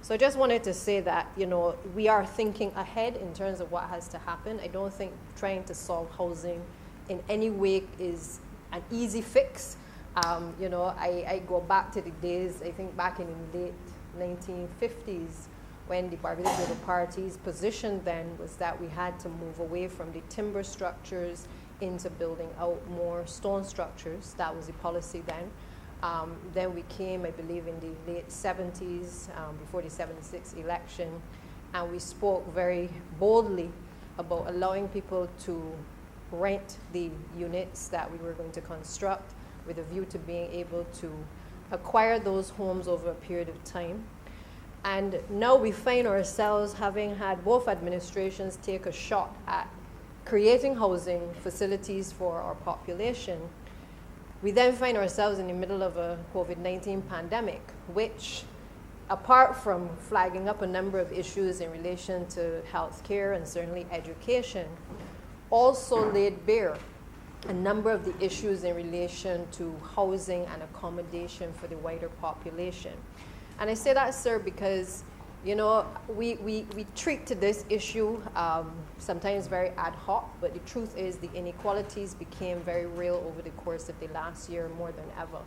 So I just wanted to say that, you know, we are thinking ahead in terms of what has to happen. I don't think trying to solve housing in any way is an easy fix. You know, I go back to the days, I think back in the late 1950s, when the Barbados Labour Party's position then was that we had to move away from the timber structures into building out more stone structures. That was the policy then. Then we came, I believe, in the late 70s, before the 76 election, and we spoke very boldly about allowing people to rent the units that we were going to construct with a view to being able to acquire those homes over a period of time. And now we find ourselves having had both administrations take a shot at creating housing facilities for our population. We then find ourselves in the middle of a COVID-19 pandemic, which, apart from flagging up a number of issues in relation to healthcare and certainly education, also laid bare a number of the issues in relation to housing and accommodation for the wider population. And I say that, sir, because, you know, we treat to this issue sometimes very ad hoc, but the truth is the inequalities became very real over the course of the last year more than ever.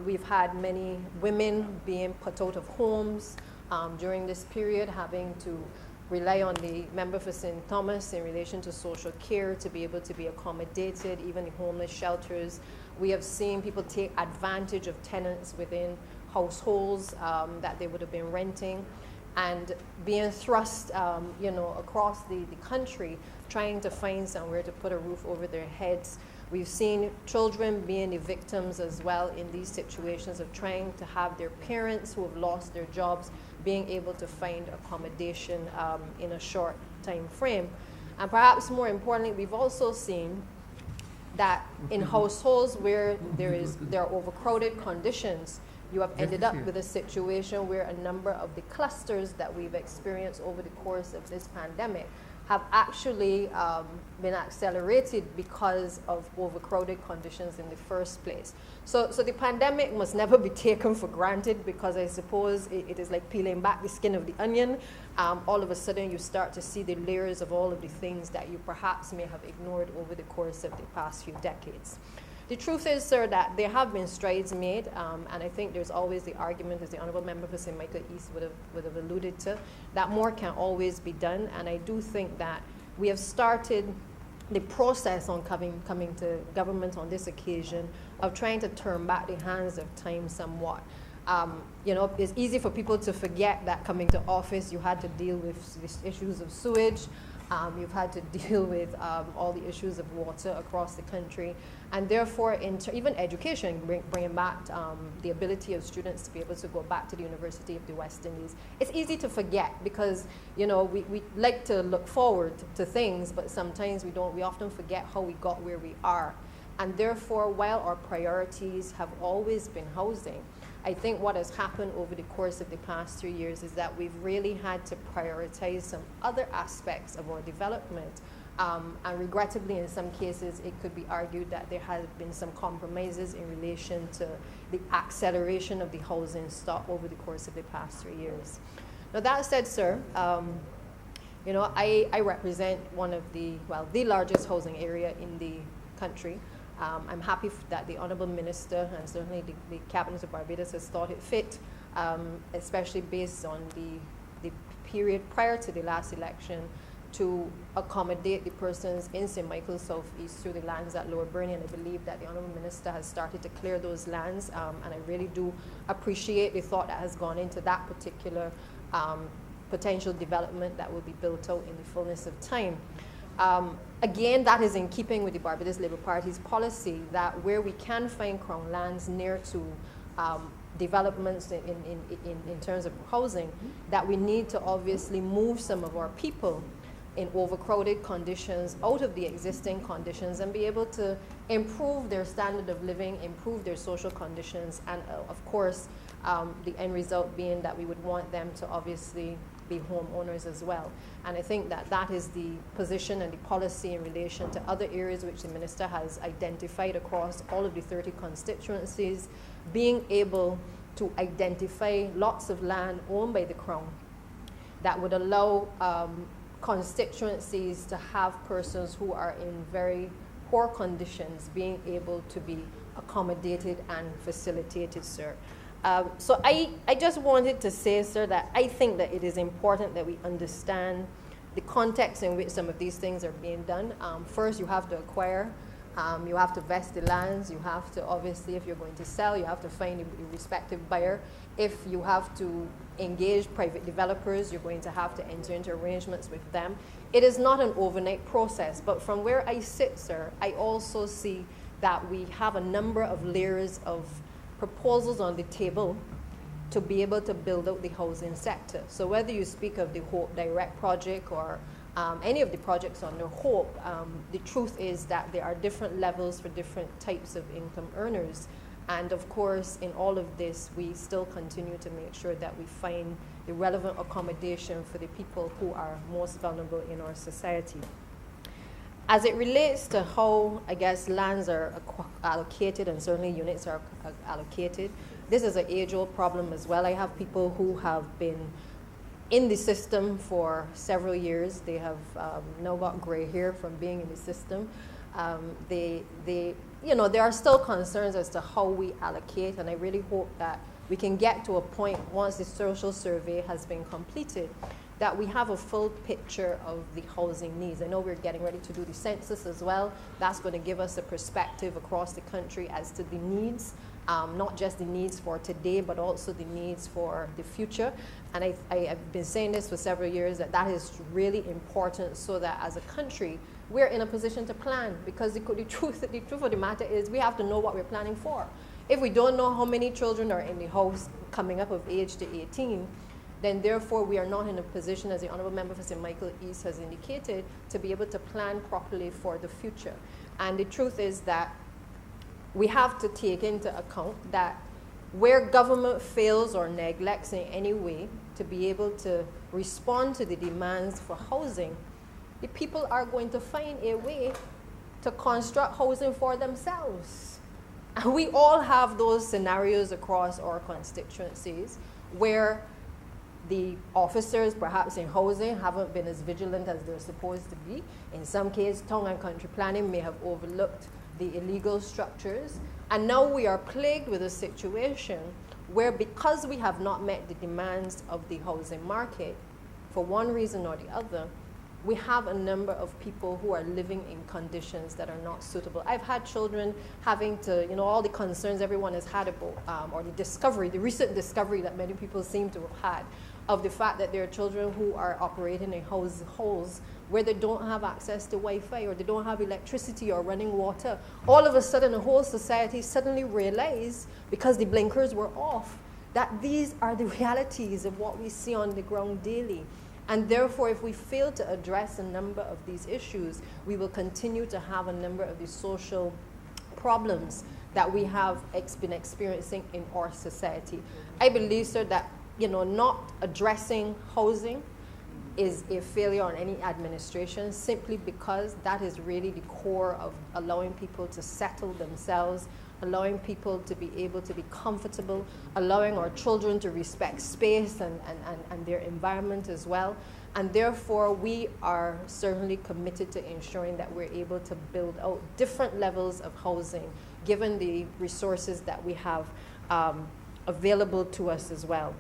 We've had many women being put out of homes during this period, having to rely on the member for St. Thomas in relation to social care to be able to be accommodated, even the homeless shelters. We have seen people take advantage of tenants within households that they would have been renting, and being thrust you know, across the country trying to find somewhere to put a roof over their heads. We've seen children being the victims as well in these situations of trying to have their parents who have lost their jobs being able to find accommodation in a short time frame. And perhaps more importantly, we've also seen that in households where there are overcrowded conditions, you have ended up with a situation where a number of the clusters that we've experienced over the course of this pandemic have actually been accelerated because of overcrowded conditions in the first place. So the pandemic must never be taken for granted, because I suppose it is like peeling back the skin of the onion. All of a sudden you start to see the layers of all of the things that you perhaps may have ignored over the course of the past few decades. The truth is, sir, that there have been strides made, and I think there's always the argument, as the Honourable Member for St. Michael East would have alluded to, that more can always be done. And I do think that we have started the process on coming to government on this occasion of trying to turn back the hands of time somewhat. You know, it's easy for people to forget that coming to office you had to deal with these issues of sewage. You've had to deal with all the issues of water across the country, and therefore even education, bringing back the ability of students to be able to go back to the University of the West Indies. It's easy to forget because, you know, we like to look forward to things, but sometimes we don't. We often forget how we got where we are. And therefore, while our priorities have always been housing, I think what has happened over the course of the past 3 years is that we've really had to prioritize some other aspects of our development. And regrettably, in some cases, it could be argued that there have been some compromises in relation to the acceleration of the housing stock over the course of the past 3 years. Now, that said, sir, you know, I represent one of the largest housing area in the country. I'm happy that the Honourable Minister and certainly the Cabinet of Barbados has thought it fit, especially based on the period prior to the last election, to accommodate the persons in St. Michael South East through the lands at Lower Burnie. And I believe that the Honourable Minister has started to clear those lands, and I really do appreciate the thought that has gone into that particular potential development that will be built out in the fullness of time. Again, that is in keeping with the Barbados Labour Party's policy that where we can find Crown lands near to developments in terms of housing, that we need to obviously move some of our people in overcrowded conditions out of the existing conditions and be able to improve their standard of living, improve their social conditions, and of course, the end result being that we would want them to obviously be homeowners as well. And I think that that is the position and the policy in relation to other areas which the Minister has identified across all of the 30 constituencies, being able to identify lots of land owned by the Crown that would allow constituencies to have persons who are in very poor conditions being able to be accommodated and facilitated, sir. So I just wanted to say, sir, that I think that it is important that we understand the context in which some of these things are being done. First, you have to acquire You have to vest the lands. You have to, obviously, if you're going to sell, you have to find a respective buyer. If you have to engage private developers, you're going to have to enter into arrangements with them. It is not an overnight process, but from where I sit, sir, I also see that we have a number of layers of proposals on the table to be able to build out the housing sector. So whether you speak of the Hope Direct project or any of the projects under Hope, the truth is that there are different levels for different types of income earners. And of course, in all of this, we still continue to make sure that we find the relevant accommodation for the people who are most vulnerable in our society. As it relates to how, I guess, lands are allocated and certainly units are allocated, this is an age-old problem as well. I have people who have been in the system for several years. They have now got gray hair from being in the system. There are still concerns as to how we allocate, and I really hope that we can get to a point once the social survey has been completed that we have a full picture of the housing needs. I know we're getting ready to do the census as well. That's going to give us a perspective across the country as to the needs, not just the needs for today, but also the needs for the future. And I've been saying this for several years, that is really important so that as a country, we're in a position to plan, because the truth of the matter is we have to know what we're planning for. If we don't know how many children are in the house coming up of age to 18, then therefore we are not in a position, as the Honorable Member for St. Michael East has indicated, to be able to plan properly for the future. And the truth is that we have to take into account that where government fails or neglects in any way to be able to respond to the demands for housing, the people are going to find a way to construct housing for themselves. And we all have those scenarios across our constituencies where the officers, perhaps in housing, haven't been as vigilant as they're supposed to be. In some cases, town and country planning may have overlooked the illegal structures. And now we are plagued with a situation where, because we have not met the demands of the housing market, for one reason or the other, we have a number of people who are living in conditions that are not suitable. I've had children having to, all the concerns everyone has had about, or the recent discovery that many people seem to have had, of the fact that there are children who are operating in holes where they don't have access to Wi-Fi, or they don't have electricity or running water. All of a sudden, the whole society suddenly realized, because the blinkers were off, that these are the realities of what we see on the ground daily. And therefore, if we fail to address a number of these issues, we will continue to have a number of the social problems that we have been experiencing in our society. I believe, sir, that not addressing housing is a failure on any administration, simply because that is really the core of allowing people to settle themselves, allowing people to be able to be comfortable, allowing our children to respect space and their environment as well. And therefore, we are certainly committed to ensuring that we're able to build out different levels of housing, given the resources that we have available to us as well.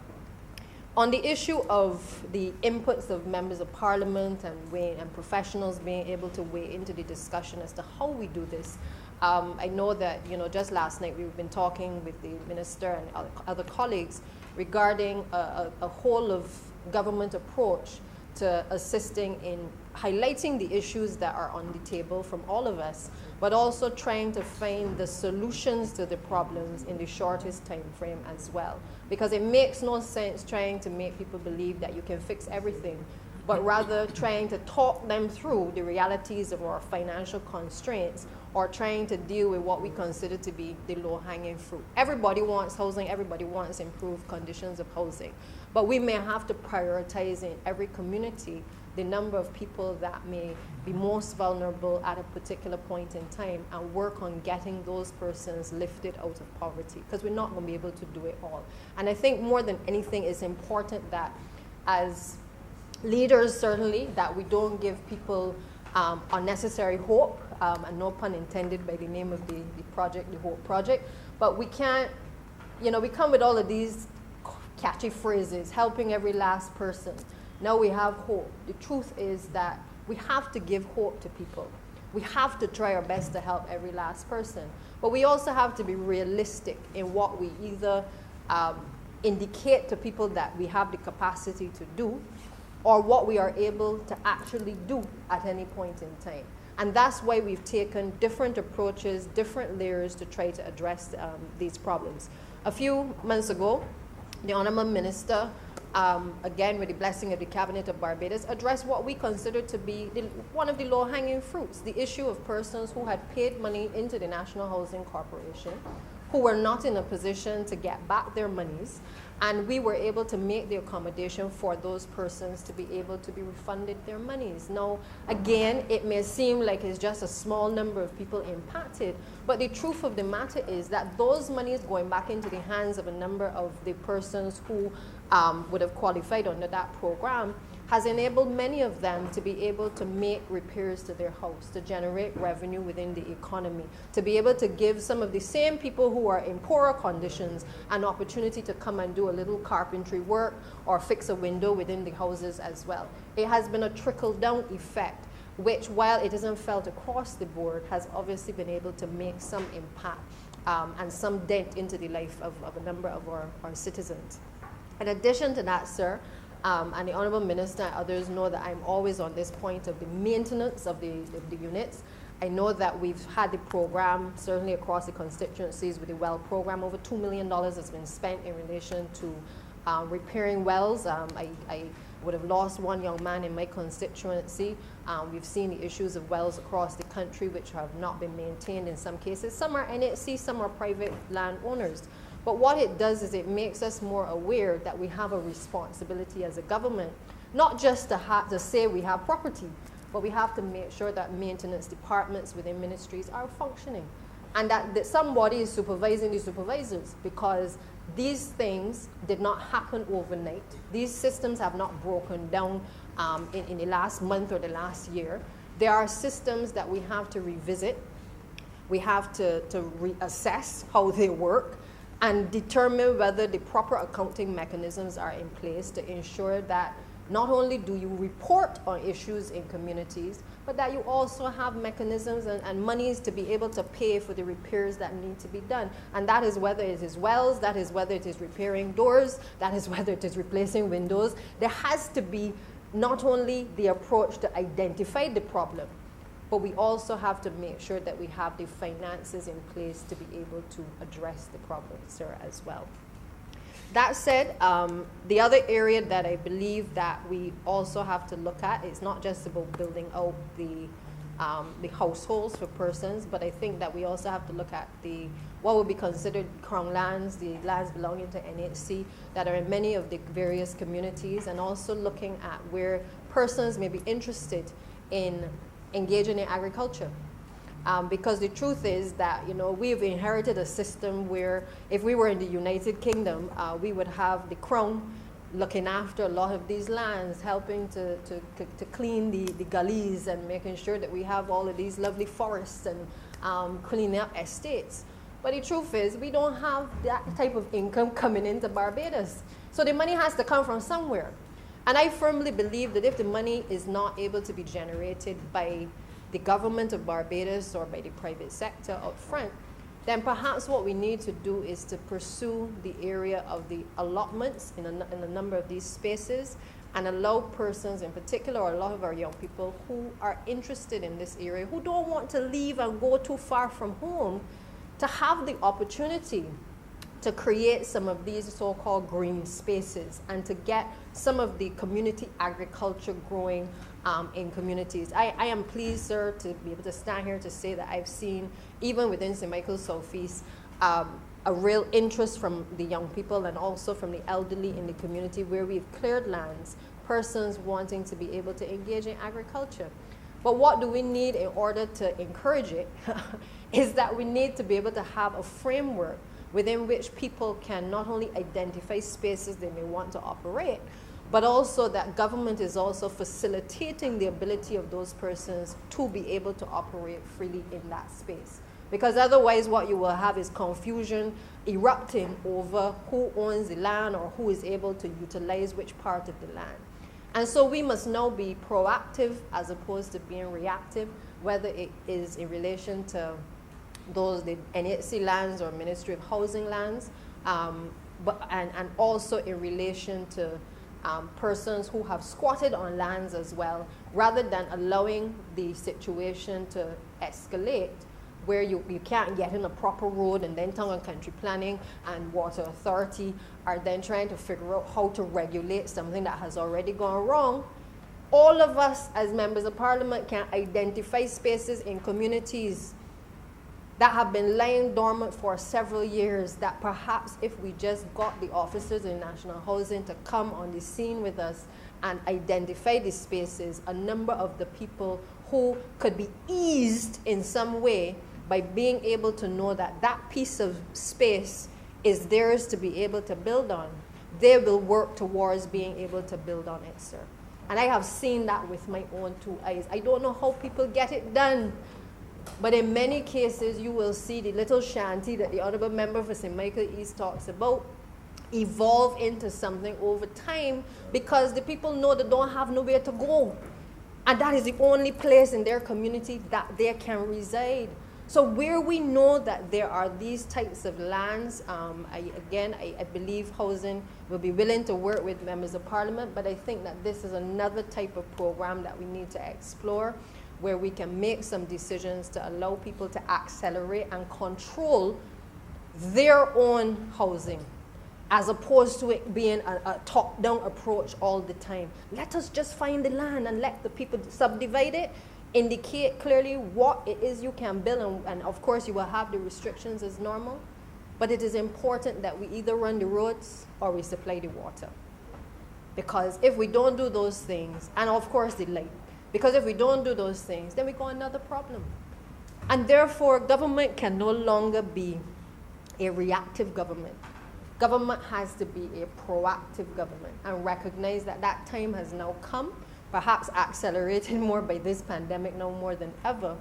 On the issue of the inputs of members of parliament and professionals being able to weigh into the discussion as to how we do this, I know that, just last night we've been talking with the minister and other colleagues regarding a whole of government approach to assisting in highlighting the issues that are on the table from all of us, but also trying to find the solutions to the problems in the shortest time frame as well. Because it makes no sense trying to make people believe that you can fix everything, but rather trying to talk them through the realities of our financial constraints, or trying to deal with what we consider to be the low-hanging fruit. Everybody wants housing, everybody wants improved conditions of housing, but we may have to prioritize in every community the number of people that may be most vulnerable at a particular point in time, and work on getting those persons lifted out of poverty, because we're not going to be able to do it all. And I think more than anything, it's important that as leaders, certainly, that we don't give people unnecessary hope, and no pun intended by the name of the project, the Hope Project, but we can't, we come with all of these catchy phrases, helping every last person. Now we have hope. The truth is that we have to give hope to people. We have to try our best to help every last person. But we also have to be realistic in what we either indicate to people that we have the capacity to do, or what we are able to actually do at any point in time. And that's why we've taken different approaches, different layers to try to address these problems. A few months ago, the Honourable Minister, again with the blessing of the Cabinet of Barbados, addressed what we consider to be one of the low-hanging fruits, the issue of persons who had paid money into the National Housing Corporation, who were not in a position to get back their monies, and we were able to make the accommodation for those persons to be able to be refunded their monies. Now, again, it may seem like it's just a small number of people impacted, but the truth of the matter is that those monies going back into the hands of a number of the persons who would have qualified under that program has enabled many of them to be able to make repairs to their house, to generate revenue within the economy, to be able to give some of the same people who are in poorer conditions an opportunity to come and do a little carpentry work or fix a window within the houses as well. It has been a trickle-down effect, which, while it isn't felt across the board, has obviously been able to make some impact and some dent into the life of a number of our citizens. In addition to that, sir, and the Honourable Minister and others know that I'm always on this point of the maintenance of the units. I know that we've had the program, certainly across the constituencies with the well program. Over $2 million has been spent in relation to repairing wells. I would have lost one young man in my constituency. We've seen the issues of wells across the country which have not been maintained in some cases. Some are NHC, some are private landowners. But what it does is it makes us more aware that we have a responsibility as a government, not just to say we have property, but we have to make sure that maintenance departments within ministries are functioning, and that somebody is supervising the supervisors, because these things did not happen overnight. These systems have not broken down in the last month or the last year. There are systems that we have to revisit. We have to reassess how they work and determine whether the proper accounting mechanisms are in place to ensure that not only do you report on issues in communities, but that you also have mechanisms and monies to be able to pay for the repairs that need to be done. And that is whether it is wells, that is whether it is repairing doors, that is whether it is replacing windows. There has to be not only the approach to identify the problem, but we also have to make sure that we have the finances in place to be able to address the problem, sir, as well. That said, the other area that I believe that we also have to look at is not just about building out the households for persons, but I think that we also have to look at what would be considered crown lands, the lands belonging to NHC that are in many of the various communities, and also looking at where persons may be interested in engaging in agriculture. Because the truth is that, we've inherited a system where if we were in the United Kingdom, we would have the Crown looking after a lot of these lands, helping to clean the gullies and making sure that we have all of these lovely forests and cleaning up estates. But the truth is, we don't have that type of income coming into Barbados. So the money has to come from somewhere. And I firmly believe that if the money is not able to be generated by the government of Barbados or by the private sector up front, then perhaps what we need to do is to pursue the area of the allotments in a number of these spaces and allow persons in particular, or a lot of our young people who are interested in this area, who don't want to leave and go too far from home, to have the opportunity to create some of these so-called green spaces and to get some of the community agriculture growing in communities. I am pleased, sir, to be able to stand here to say that I've seen, even within St. Michael's Southeast, a real interest from the young people and also from the elderly in the community where we've cleared lands, persons wanting to be able to engage in agriculture. But what do we need in order to encourage it is that we need to be able to have a framework within which people can not only identify spaces they may want to operate, but also that government is also facilitating the ability of those persons to be able to operate freely in that space. Because otherwise what you will have is confusion erupting over who owns the land or who is able to utilize which part of the land. And so we must now be proactive as opposed to being reactive. whether it is in relation to those, the NHC lands or Ministry of Housing lands, and also in relation to persons who have squatted on lands as well, rather than allowing the situation to escalate where you can't get in a proper road, and then Town and Country Planning and Water Authority are then trying to figure out how to regulate something that has already gone wrong. All of us as members of Parliament can identify spaces in communities that have been lying dormant for several years, that perhaps if we just got the officers in National Housing to come on the scene with us and identify these spaces, a number of the people who could be eased in some way by being able to know that that piece of space is theirs to be able to build on, they will work towards being able to build on it, sir. And I have seen that with my own two eyes. I don't know how people get it done, but in many cases, you will see the little shanty that the Honorable Member for St. Michael East talks about evolve into something over time, because the people know they don't have nowhere to go. And that is the only place in their community that they can reside. So where we know that there are these types of lands, I believe housing will be willing to work with members of Parliament, but I think that this is another type of program that we need to explore, where we can make some decisions to allow people to accelerate and control their own housing, as opposed to it being a top-down approach all the time. Let us just find the land and let the people subdivide it, indicate clearly what it is you can build, and of course you will have the restrictions as normal, but it is important that we either run the roads or we supply the water. Because if we don't do those things, and of course the light, because if we don't do those things, then we got another problem. And therefore, government can no longer be a reactive government. Government has to be a proactive government and recognize that that time has now come, perhaps accelerated more by this pandemic now more than ever,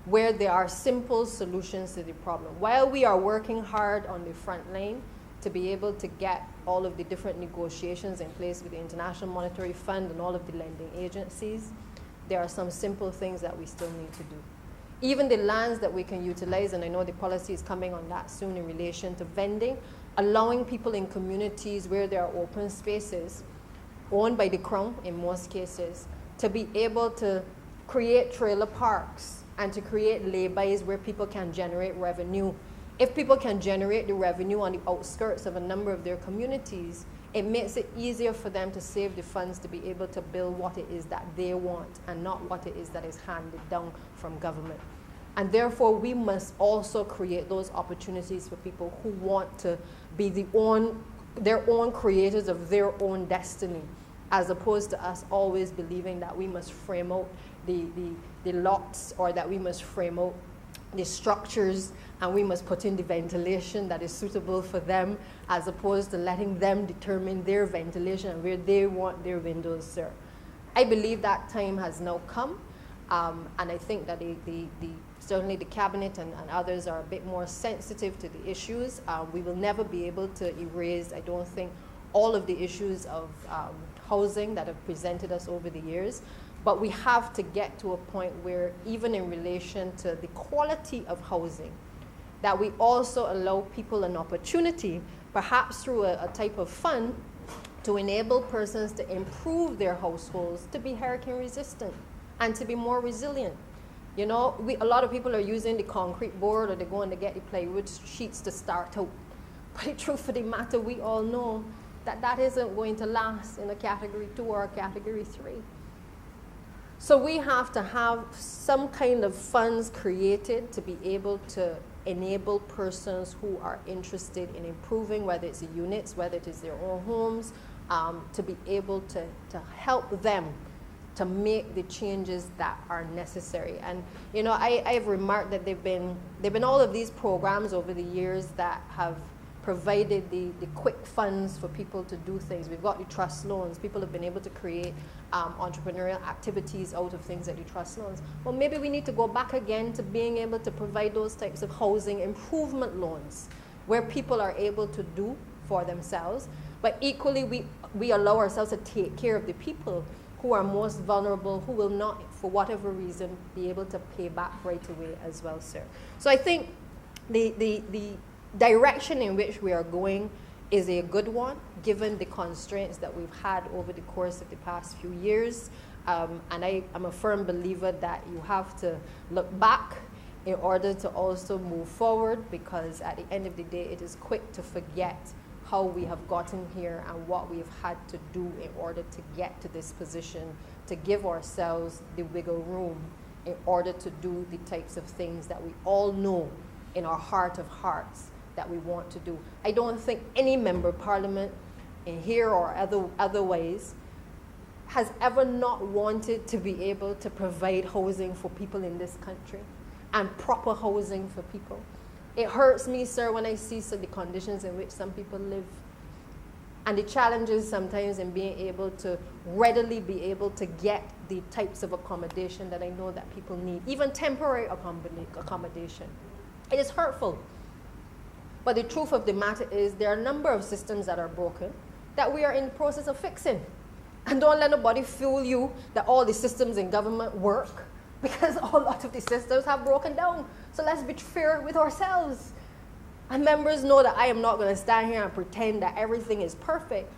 where there are simple solutions to the problem. While we are working hard on the front line to be able to get all of the different negotiations in place with the International Monetary Fund and all of the lending agencies, there are some simple things that we still need to do. Even the lands that we can utilize, and I know the policy is coming on that soon in relation to vending, allowing people in communities where there are open spaces, owned by the Crown in most cases, to be able to create trailer parks and to create lay-bys where people can generate revenue. If people can generate the revenue on the outskirts of a number of their communities, it makes it easier for them to save the funds to be able to build what it is that they want and not what it is that is handed down from government. And therefore, we must also create those opportunities for people who want to be their own creators of their own destiny, as opposed to us always believing that we must frame out the lots, or that we must frame out the structures and we must put in the ventilation that is suitable for them, as opposed to letting them determine their ventilation and where they want their windows, sir. I believe that time has now come, and I think that certainly the cabinet and others are a bit more sensitive to the issues. We will never be able to erase, I don't think, all of the issues of housing that have presented us over the years. But we have to get to a point where, even in relation to the quality of housing, that we also allow people an opportunity, perhaps through a type of fund, to enable persons to improve their households to be hurricane resistant and to be more resilient. You know, a lot of people are using the concrete board, or they're going to get the plywood sheets to start out. But the truth of the matter, we all know that that isn't going to last in a category 2 or a category 3. So we have to have some kind of funds created to be able to enable persons who are interested in improving, whether it's the units, whether it is their own homes, to be able to help them to make the changes that are necessary. And you know, I've remarked that there've been all of these programs over the years that have provided the quick funds for people to do things. We've got the trust loans. People have been able to create entrepreneurial activities out of things like the trust loans. Well, maybe we need to go back again to being able to provide those types of housing improvement loans, where people are able to do for themselves, but equally we allow ourselves to take care of the people who are most vulnerable, who will not, for whatever reason, be able to pay back right away as well, sir. So I think the direction in which we are going is a good one, given the constraints that we've had over the course of the past few years. And I'm a firm believer that you have to look back in order to also move forward, because at the end of the day, it is quick to forget how we have gotten here and what we've had to do in order to get to this position, to give ourselves the wiggle room in order to do the types of things that we all know in our heart of hearts that we want to do. I don't think any member of parliament in here or other ways has ever not wanted to be able to provide housing for people in this country, and proper housing for people. It hurts me, sir, when I see the conditions in which some people live, and the challenges sometimes in being able to readily be able to get the types of accommodation that I know that people need, even temporary accommodation. It is hurtful. But the truth of the matter is there are a number of systems that are broken that we are in the process of fixing. And don't let nobody fool you that all the systems in government work, because a lot of the systems have broken down. So let's be fair with ourselves. And members know that I am not going to stand here and pretend that everything is perfect,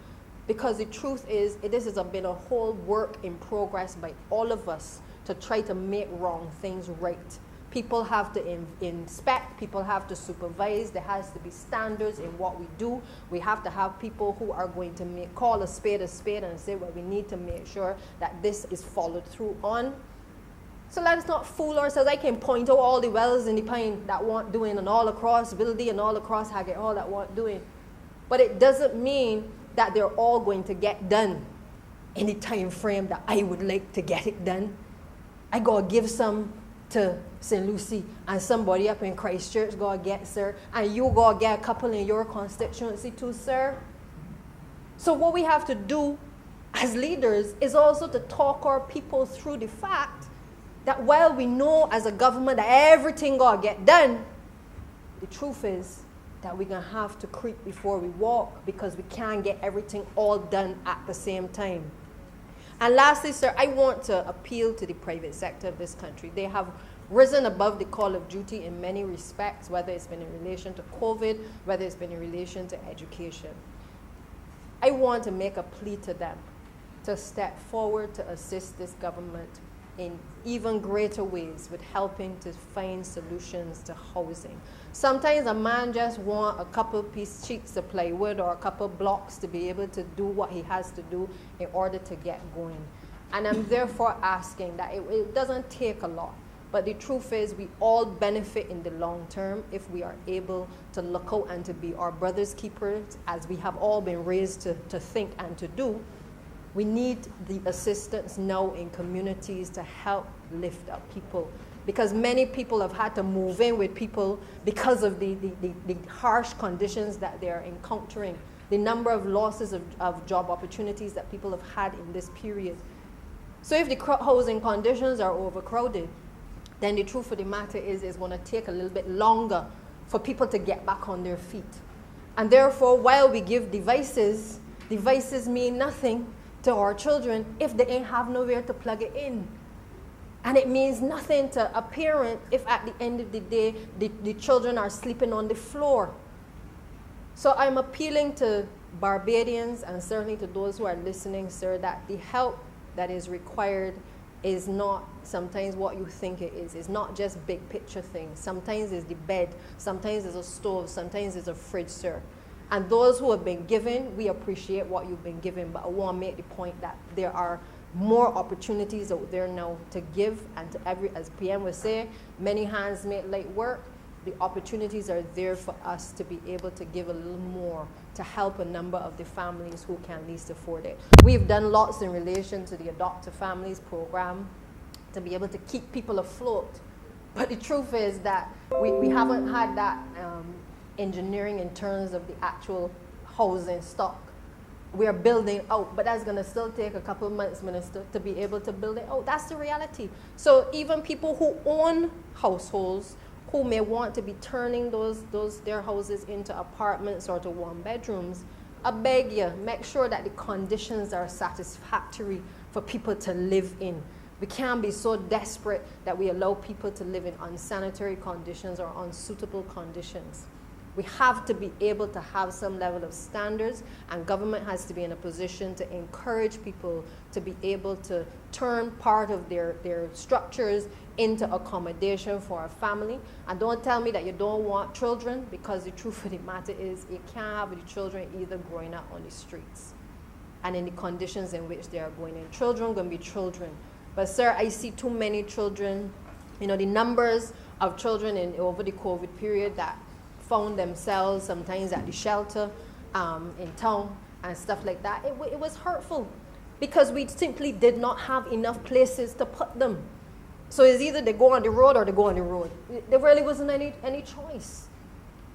because the truth is this has been a whole work in progress by all of us to try to make wrong things right. People have to inspect, people have to supervise, there has to be standards in what we do. We have to have people who are going to call a spade and say, well, we need to make sure that this is followed through on. So let's not fool ourselves. I can point out all the wells in the pine that want doing, and all across Wildy and all across Haggett, all that want doing. But it doesn't mean that they're all going to get done in the time frame that I would like to get it done. I gotta give some to St. Lucie, and somebody up in Christchurch gotta get, sir, and you gotta get a couple in your constituency too, sir. So what we have to do as leaders is also to talk our people through the fact that while we know as a government that everything gotta get done, the truth is that we're gonna have to creep before we walk, because we can't get everything all done at the same time. And lastly, sir, I want to appeal to the private sector of this country. They have risen above the call of duty in many respects, whether it's been in relation to COVID, whether it's been in relation to education. I want to make a plea to them to step forward to assist this government in even greater ways with helping to find solutions to housing. Sometimes a man just wants a couple sheets of plywood or a couple blocks to be able to do what he has to do in order to get going. And I'm therefore asking that it doesn't take a lot, but the truth is we all benefit in the long term if we are able to look out and to be our brother's keepers, as we have all been raised to think and to do. We need the assistance now in communities to help lift up people, because many people have had to move in with people because of the harsh conditions that they are encountering, the number of losses of job opportunities that people have had in this period. So if the housing conditions are overcrowded, then the truth of the matter is it's going to take a little bit longer for people to get back on their feet. And therefore, while we give devices mean nothing to our children if they ain't have nowhere to plug it in. And it means nothing to a parent if at the end of the day the children are sleeping on the floor. So I'm appealing to Barbadians, and certainly to those who are listening, sir, that the help that is required is not sometimes what you think it is. It's not just big picture things. Sometimes it's the bed, sometimes it's a stove, sometimes it's a fridge, sir. And those who have been given, we appreciate what you've been given, but I want to make the point that there are more opportunities out there now to give, and to as PM would say, many hands make light work. The opportunities are there for us to be able to give a little more to help a number of the families who can least afford it. We've done lots in relation to the Adopt a Families program to be able to keep people afloat. But the truth is that we haven't had that engineering in terms of the actual housing stock. We are building out, but that's going to still take a couple of months, Minister, to be able to build it out. That's the reality. So even people who own households who may want to be turning their houses into apartments or to one bedrooms, I beg you, make sure that the conditions are satisfactory for people to live in. We can't be so desperate that we allow people to live in unsanitary conditions or unsuitable conditions. We have to be able to have some level of standards, and government has to be in a position to encourage people to be able to turn part of their structures into accommodation for a family. And don't tell me that you don't want children, because the truth of the matter is you can't have the children either growing up on the streets and in the conditions in which they are going in. Children are going to be children. But sir, I see too many children, the numbers of children over the COVID period that found themselves sometimes at the shelter in town and stuff like that. It was hurtful because we simply did not have enough places to put them. So it's either they go on the road or they go on the road. There really wasn't any choice.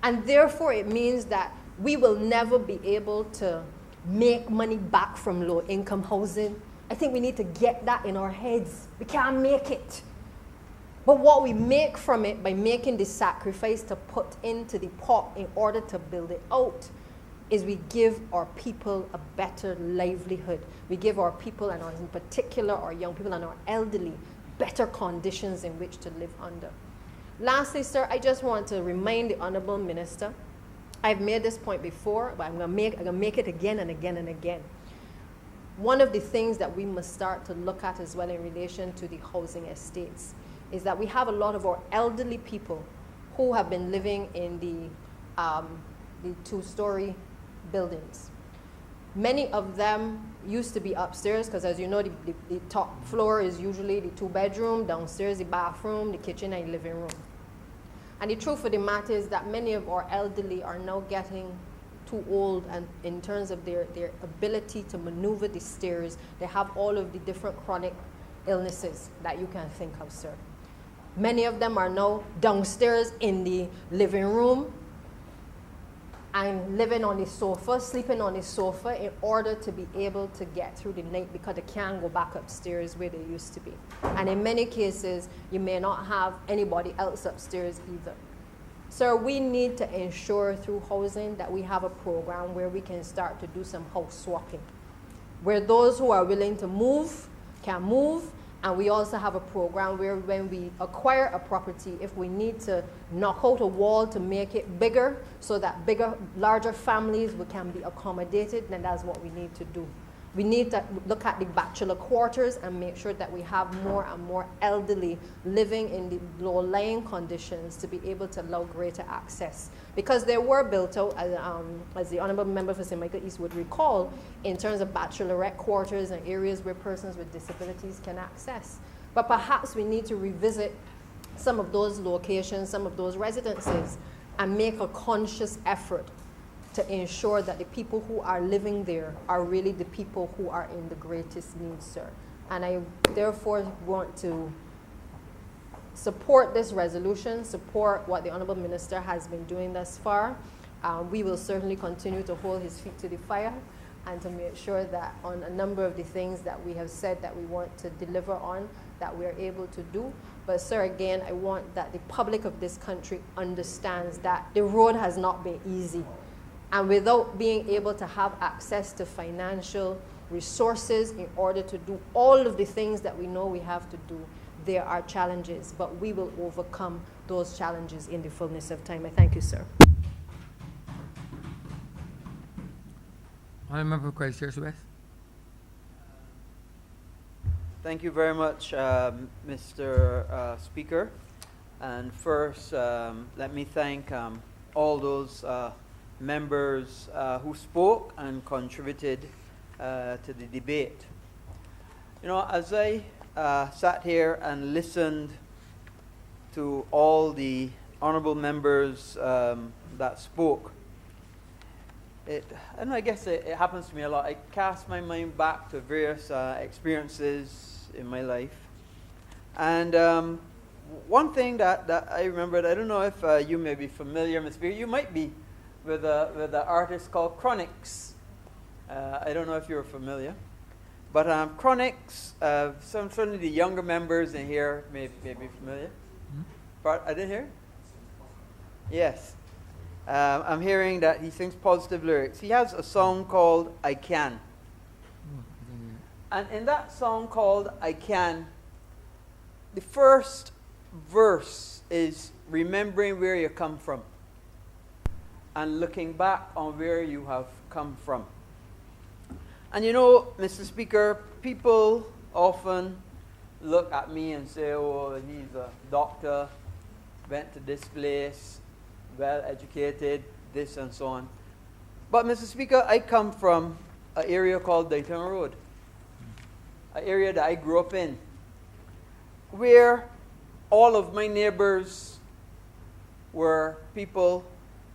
And therefore it means that we will never be able to make money back from low income housing. I think we need to get that in our heads. We can't make it. But what we make from it by making the sacrifice to put into the pot in order to build it out is we give our people a better livelihood. We give our people, and in particular our young people and our elderly, better conditions in which to live under. Lastly, sir, I just want to remind the Honorable Minister, I've made this point before, but I'm going to make it again and again and again. One of the things that we must start to look at as well in relation to the housing estates is that we have a lot of our elderly people who have been living in the two-story buildings. Many of them used to be upstairs because, as you know, the top floor is usually the two-bedroom, downstairs the bathroom, the kitchen, and the living room. And the truth of the matter is that many of our elderly are now getting too old, and in terms of their ability to maneuver the stairs, they have all of the different chronic illnesses that you can think of, sir. Many of them are now downstairs in the living room and living on the sofa, sleeping on the sofa in order to be able to get through the night because they can't go back upstairs where they used to be. And in many cases, you may not have anybody else upstairs either. So we need to ensure through housing that we have a program where we can start to do some house swapping, where those who are willing to move can move. And we also have a program where when we acquire a property, if we need to knock out a wall to make it bigger so that larger families can be accommodated, then that's what we need to do. We need to look at the bachelor quarters and make sure that we have more and more elderly living in the low-lying conditions to be able to allow greater access. Because they were built out, as the Honourable Member for St. Michael East would recall, in terms of bachelorette quarters and areas where persons with disabilities can access. But perhaps we need to revisit some of those locations, some of those residences, and make a conscious effort to ensure that the people who are living there are really the people who are in the greatest need, sir. And I therefore want to support this resolution, support what the Honourable Minister has been doing thus far. We will certainly continue to hold his feet to the fire and to make sure that on a number of the things that we have said that we want to deliver on, that we are able to do. But sir, again, I want that the public of this country understands that the road has not been easy. And without being able to have access to financial resources in order to do all of the things that we know we have to do, there are challenges, but we will overcome those challenges in the fullness of time. I thank you, sir. Honourable Member for Christchurch West. Thank you very much, Mr. Speaker. And first, let me thank all those members who spoke and contributed to the debate. You know, as I sat here and listened to all the honorable members that spoke, I guess it happens to me a lot. I cast my mind back to various experiences in my life. And one thing that I remembered, I don't know if you may be familiar, Ms. Speaker, you might be, with an artist called Chronix. I don't know if you're familiar. But Chronix, certainly the younger members in here may be familiar. Hmm? But I didn't hear? Yes. I'm hearing that he sings positive lyrics. He has a song called I Can. And in that song called I Can, the first verse is remembering where you come from and looking back on where you have come from. And you know, Mr. Speaker, people often look at me and say, oh, he's a doctor, went to this place, well educated, this and so on. But Mr. Speaker, I come from an area called Dayton Road, an area that I grew up in, where all of my neighbors were people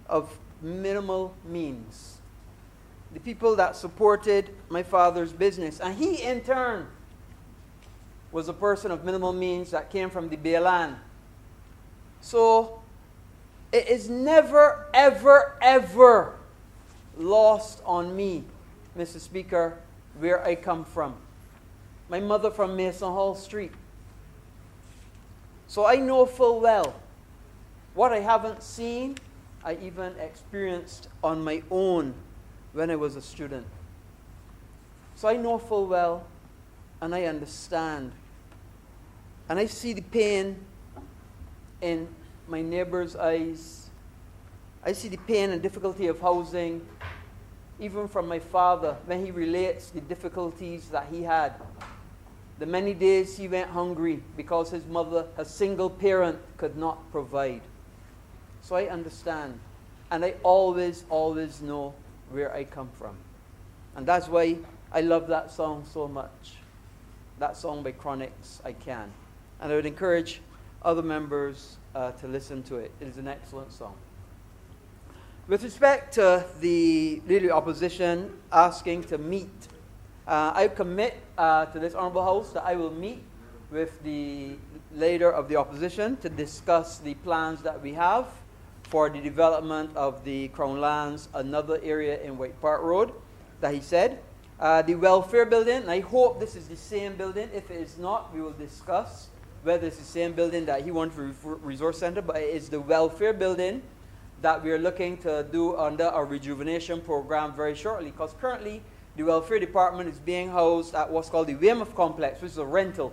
of minimal means. The people that supported my father's business. And he, in turn, was a person of minimal means that came from the Bay Land. So, it is never, ever, ever lost on me, Mr. Speaker, where I come from. My mother from Mason Hall Street. So I know full well what I haven't seen, I even experienced on my own when I was a student. So I know full well and I understand. And I see the pain in my neighbor's eyes. I see the pain and difficulty of housing, even from my father when he relates the difficulties that he had. The many days he went hungry because his mother, a single parent, could not provide. So I understand. And I always, always know where I come from. And that's why I love that song so much. That song by Chronics, I Can. And I would encourage other members to listen to it. It is an excellent song. With respect to the Leader of the Opposition asking to meet, I commit to this Honourable House that I will meet with the Leader of the Opposition to discuss the plans that we have for the development of the Crown Lands, another area in White Park Road that he said. The welfare building, and I hope this is the same building. If it is not, we will discuss whether it's the same building that he wants for Resource Center, but it is the welfare building that we are looking to do under our rejuvenation program very shortly, because currently the welfare department is being housed at what's called the Weymouth Complex, which is a rental.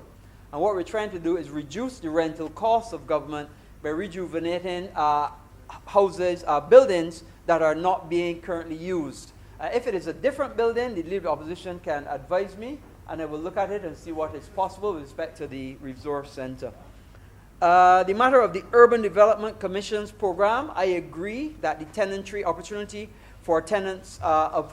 And what we're trying to do is reduce the rental costs of government by rejuvenating houses, buildings that are not being currently used. If it is a different building, the Leader of the Opposition can advise me, and I will look at it and see what is possible with respect to the Resource Center. The matter of the Urban Development Commission's program, I agree that the tenantry opportunity for tenants the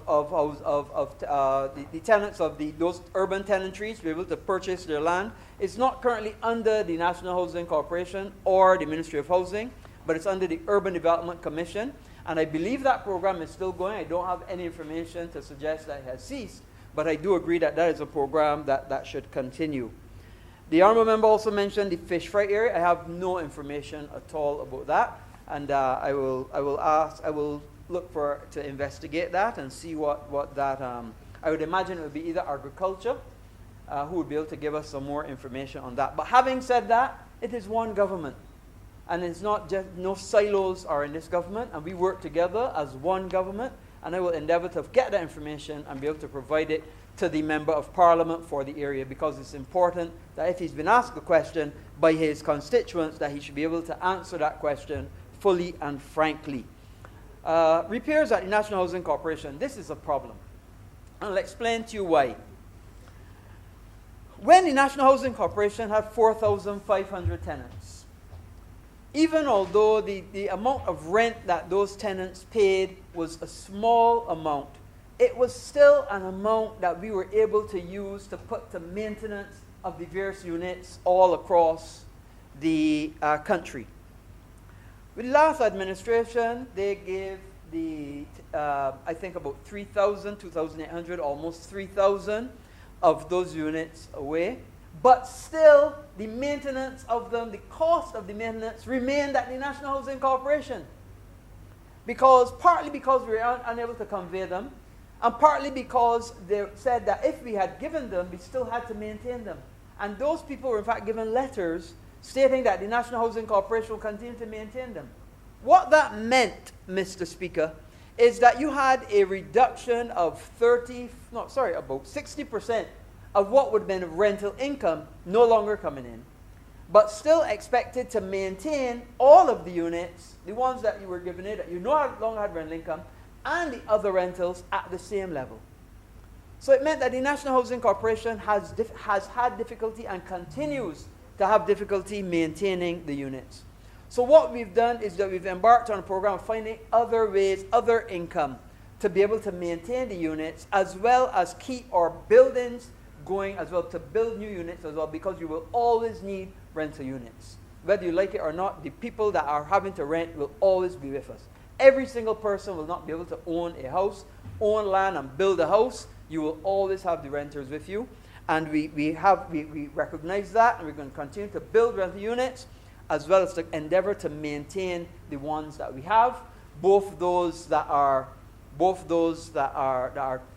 tenants of those urban tenantries to be able to purchase their land is not currently under the National Housing Corporation or the Ministry of Housing, but it's under the Urban Development Commission. And I believe that program is still going. I don't have any information to suggest that it has ceased, but I do agree that that is a program that should continue. The Honourable Member also mentioned the fish fry area. I have no information at all about that, and I will look to investigate that and see what that. I would imagine it would be either agriculture, who would be able to give us some more information on that. But having said that, it is one government, and it's not just no silos are in this government, and we work together as one government. And I will endeavour to get that information and be able to provide it to the Member of Parliament for the area, because it's important that if he's been asked a question by his constituents, that he should be able to answer that question fully and frankly. Repairs at the National Housing Corporation. This is a problem. And I'll explain to you why. When the National Housing Corporation had 4,500 tenants, even although the amount of rent that those tenants paid was a small amount, it was still an amount that we were able to use to put to maintenance of the various units all across the country. With the last administration, they gave I think about 3,000, 2,800, almost 3,000 of those units away. But still, the maintenance of them, the cost of the maintenance remained at the National Housing Corporation. Partly because we were unable to convey them, and partly because they said that if we had given them, we still had to maintain them. And those people were in fact given letters stating that the National Housing Corporation will continue to maintain them. What that meant, Mr. Speaker, is that you had a reduction of about 60% of what would have been rental income no longer coming in, but still expected to maintain all of the units, the ones that you were given it, that you no longer had rental income, and the other rentals at the same level. So it meant that the National Housing Corporation has had difficulty and continues to have difficulty maintaining the units. So what we've done is that we've embarked on a program of finding other ways, other income, to be able to maintain the units, as well as keep our buildings going, as well to build new units as well, because you will always need rental units. Whether you like it or not, the people that are having to rent will always be with us. Every single person will not be able to own a house, own land and build a house. You will always have the renters with you. And we recognize that, and we're going to continue to build rental units, as well as to endeavor to maintain the ones that we have, both those that are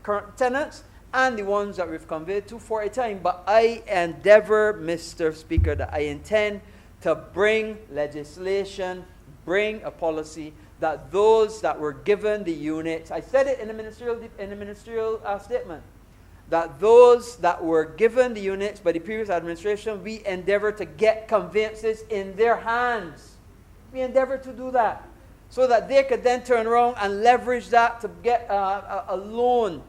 current tenants and the ones that we've conveyed to for a time. But I endeavor, Mr. Speaker, that I intend to bring legislation, bring a policy that those that were given the units, I said it in the ministerial statement, that those that were given the units by the previous administration, we endeavor to get conveyances in their hands. We endeavor to do that, so that they could then turn around and leverage that to get a loan,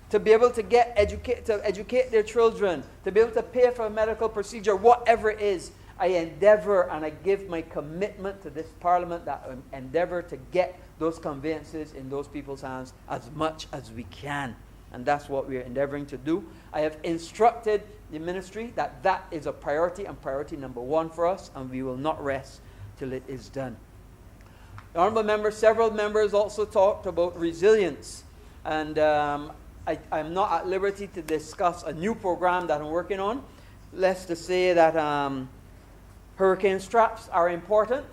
to be able to educate their children, to be able to pay for a medical procedure, whatever it is. I endeavor and I give my commitment to this Parliament that I endeavor to get those conveyances in those people's hands as much as we can. And that's what we are endeavoring to do. I have instructed the ministry that that is a priority and priority number one for us, and we will not rest till it is done. The honourable members, several members also talked about resilience. And I'm not at liberty to discuss a new program that I'm working on. Less to say that hurricane straps are important.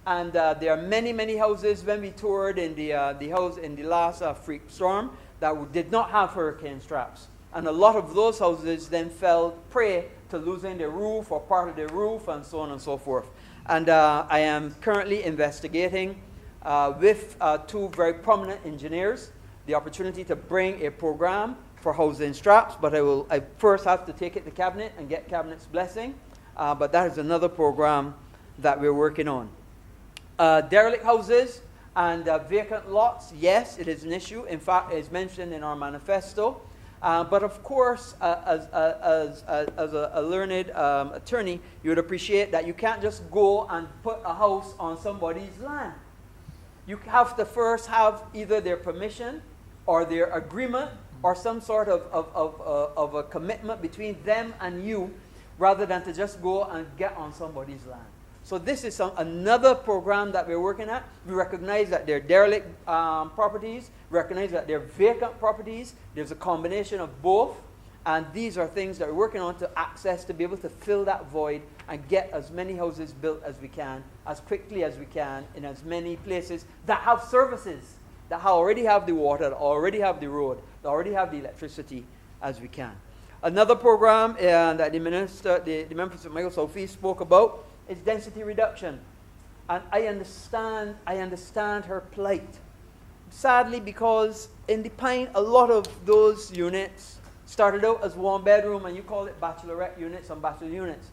And there are many, many houses when we toured in the house in the last freak storm that did not have hurricane straps. And a lot of those houses then fell prey to losing their roof or part of their roof and so on and so forth. And I am currently investigating with two very prominent engineers the opportunity to bring a program for housing straps, but I first have to take it to Cabinet and get Cabinet's blessing. But that is another program that we're working on. Derelict houses and vacant lots, yes, it is an issue. In fact, it's mentioned in our manifesto. But of course, as a learned attorney, you would appreciate that you can't just go and put a house on somebody's land. You have to first have either their permission or their agreement or some sort of a commitment between them and you, rather than to just go and get on somebody's land. So this is another program that we're working at. We recognize that they're derelict properties, recognize that they're vacant properties. There's a combination of both. And these are things that we're working on to access, to be able to fill that void and get as many houses built as we can, as quickly as we can, in as many places that have services, that already have the water, that already have the road, that already have the electricity as we can. Another program that the member for St. Michael South East spoke about is density reduction. And I understand her plight. Sadly, because in the Pine, a lot of those units started out as one bedroom, and you call it bachelorette units and bachelor units.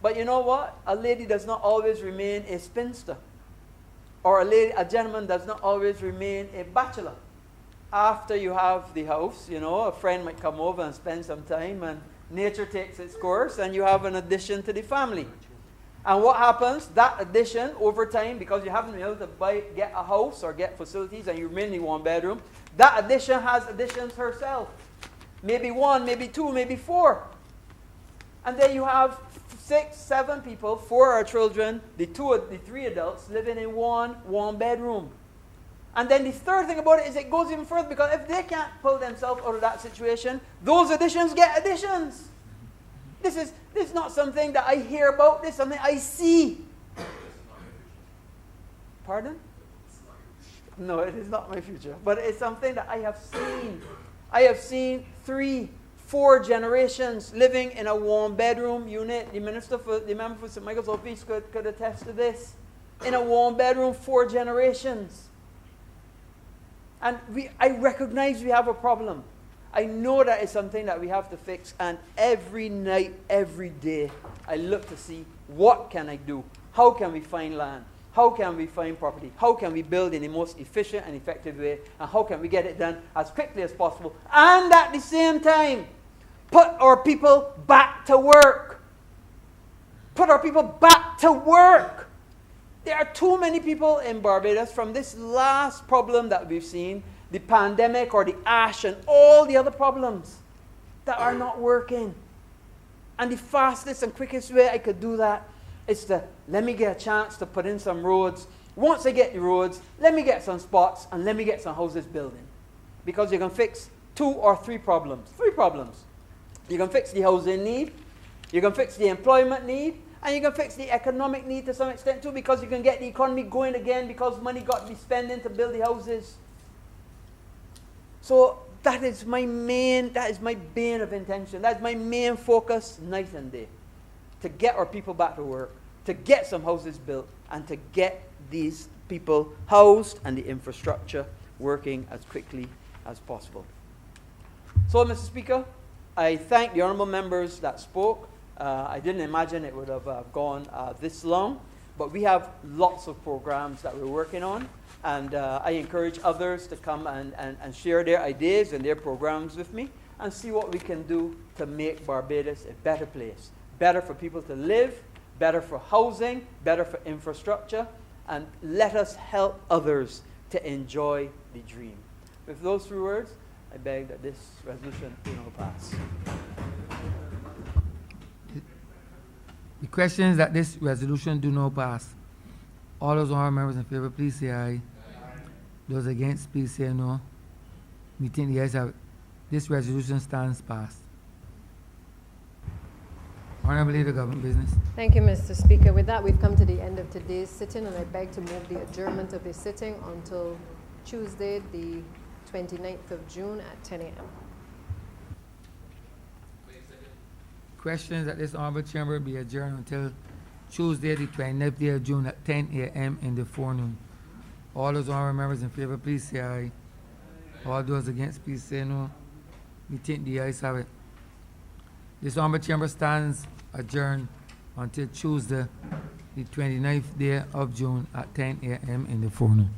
But you know what? A lady does not always remain a spinster. Or a gentleman does not always remain a bachelor. After you have the house, a friend might come over and spend some time, and nature takes its course, and you have an addition to the family. And what happens? That addition, over time, because you haven't been able to get a house or get facilities, and you remain in one bedroom, that addition has additions herself. Maybe one, maybe two, maybe four. And then you have 6, 7 people, 4 are children, the 3 adults living in one bedroom. And then the third thing about it is it goes even further, because if they can't pull themselves out of that situation, those additions get additions. This is not something that I hear about. This is something I see. Pardon? No, it is not my future. But it's something that I have seen. I have seen 3, 4 generations living in a one-bedroom unit. The member for St. Michael's South East could attest to this. In a one-bedroom, 4 generations. And I recognize we have a problem. I know that is something that we have to fix, and every night, every day, I look to see what can I do? How can we find land? How can we find property? How can we build in the most efficient and effective way? And how can we get it done as quickly as possible? And at the same time, put our people back to work. Put our people back to work. There are too many people in Barbados from this last problem that we've seen, the pandemic or the ash and all the other problems that are not working. And the fastest and quickest way I could do that is to let me get a chance to put in some roads. Once I get the roads, let me get some spots and let me get some houses building. Because you can fix 2 or 3 problems. 3 problems. You can fix the housing need, you can fix the employment need, and you can fix the economic need to some extent too, because you can get the economy going again because money got to be spent to build the houses. So that is my bane of intention. That is my main focus night and day. To get our people back to work, to get some houses built, and to get these people housed and the infrastructure working as quickly as possible. So, Mr. Speaker, I thank the honourable members that spoke. I didn't imagine it would have gone this long, but we have lots of programs that we're working on, and I encourage others to come and share their ideas and their programs with me and see what we can do to make Barbados a better place. Better for people to live, better for housing, better for infrastructure, and let us help others to enjoy the dream. With those 3 words, I beg that this resolution do not pass. The question is that this resolution do not pass. All those honourable members in favor, please say aye. Those against, please say no. We think the ayes have it. This resolution stands passed. Honourable Leader, Government Business. Thank you, Mr. Speaker. With that, we've come to the end of today's sitting, and I beg to move the adjournment of the sitting until Tuesday, the 29th of June at 10 a.m. Question is that this honourable chamber be adjourned until Tuesday, the 29th day of June at 10 a.m. in the forenoon. All those honourable members in favor, please say aye. All those against, please say no. We think the ayes have it. This honourable chamber stands adjourned until Tuesday, the 29th day of June at 10 a.m. in the forenoon.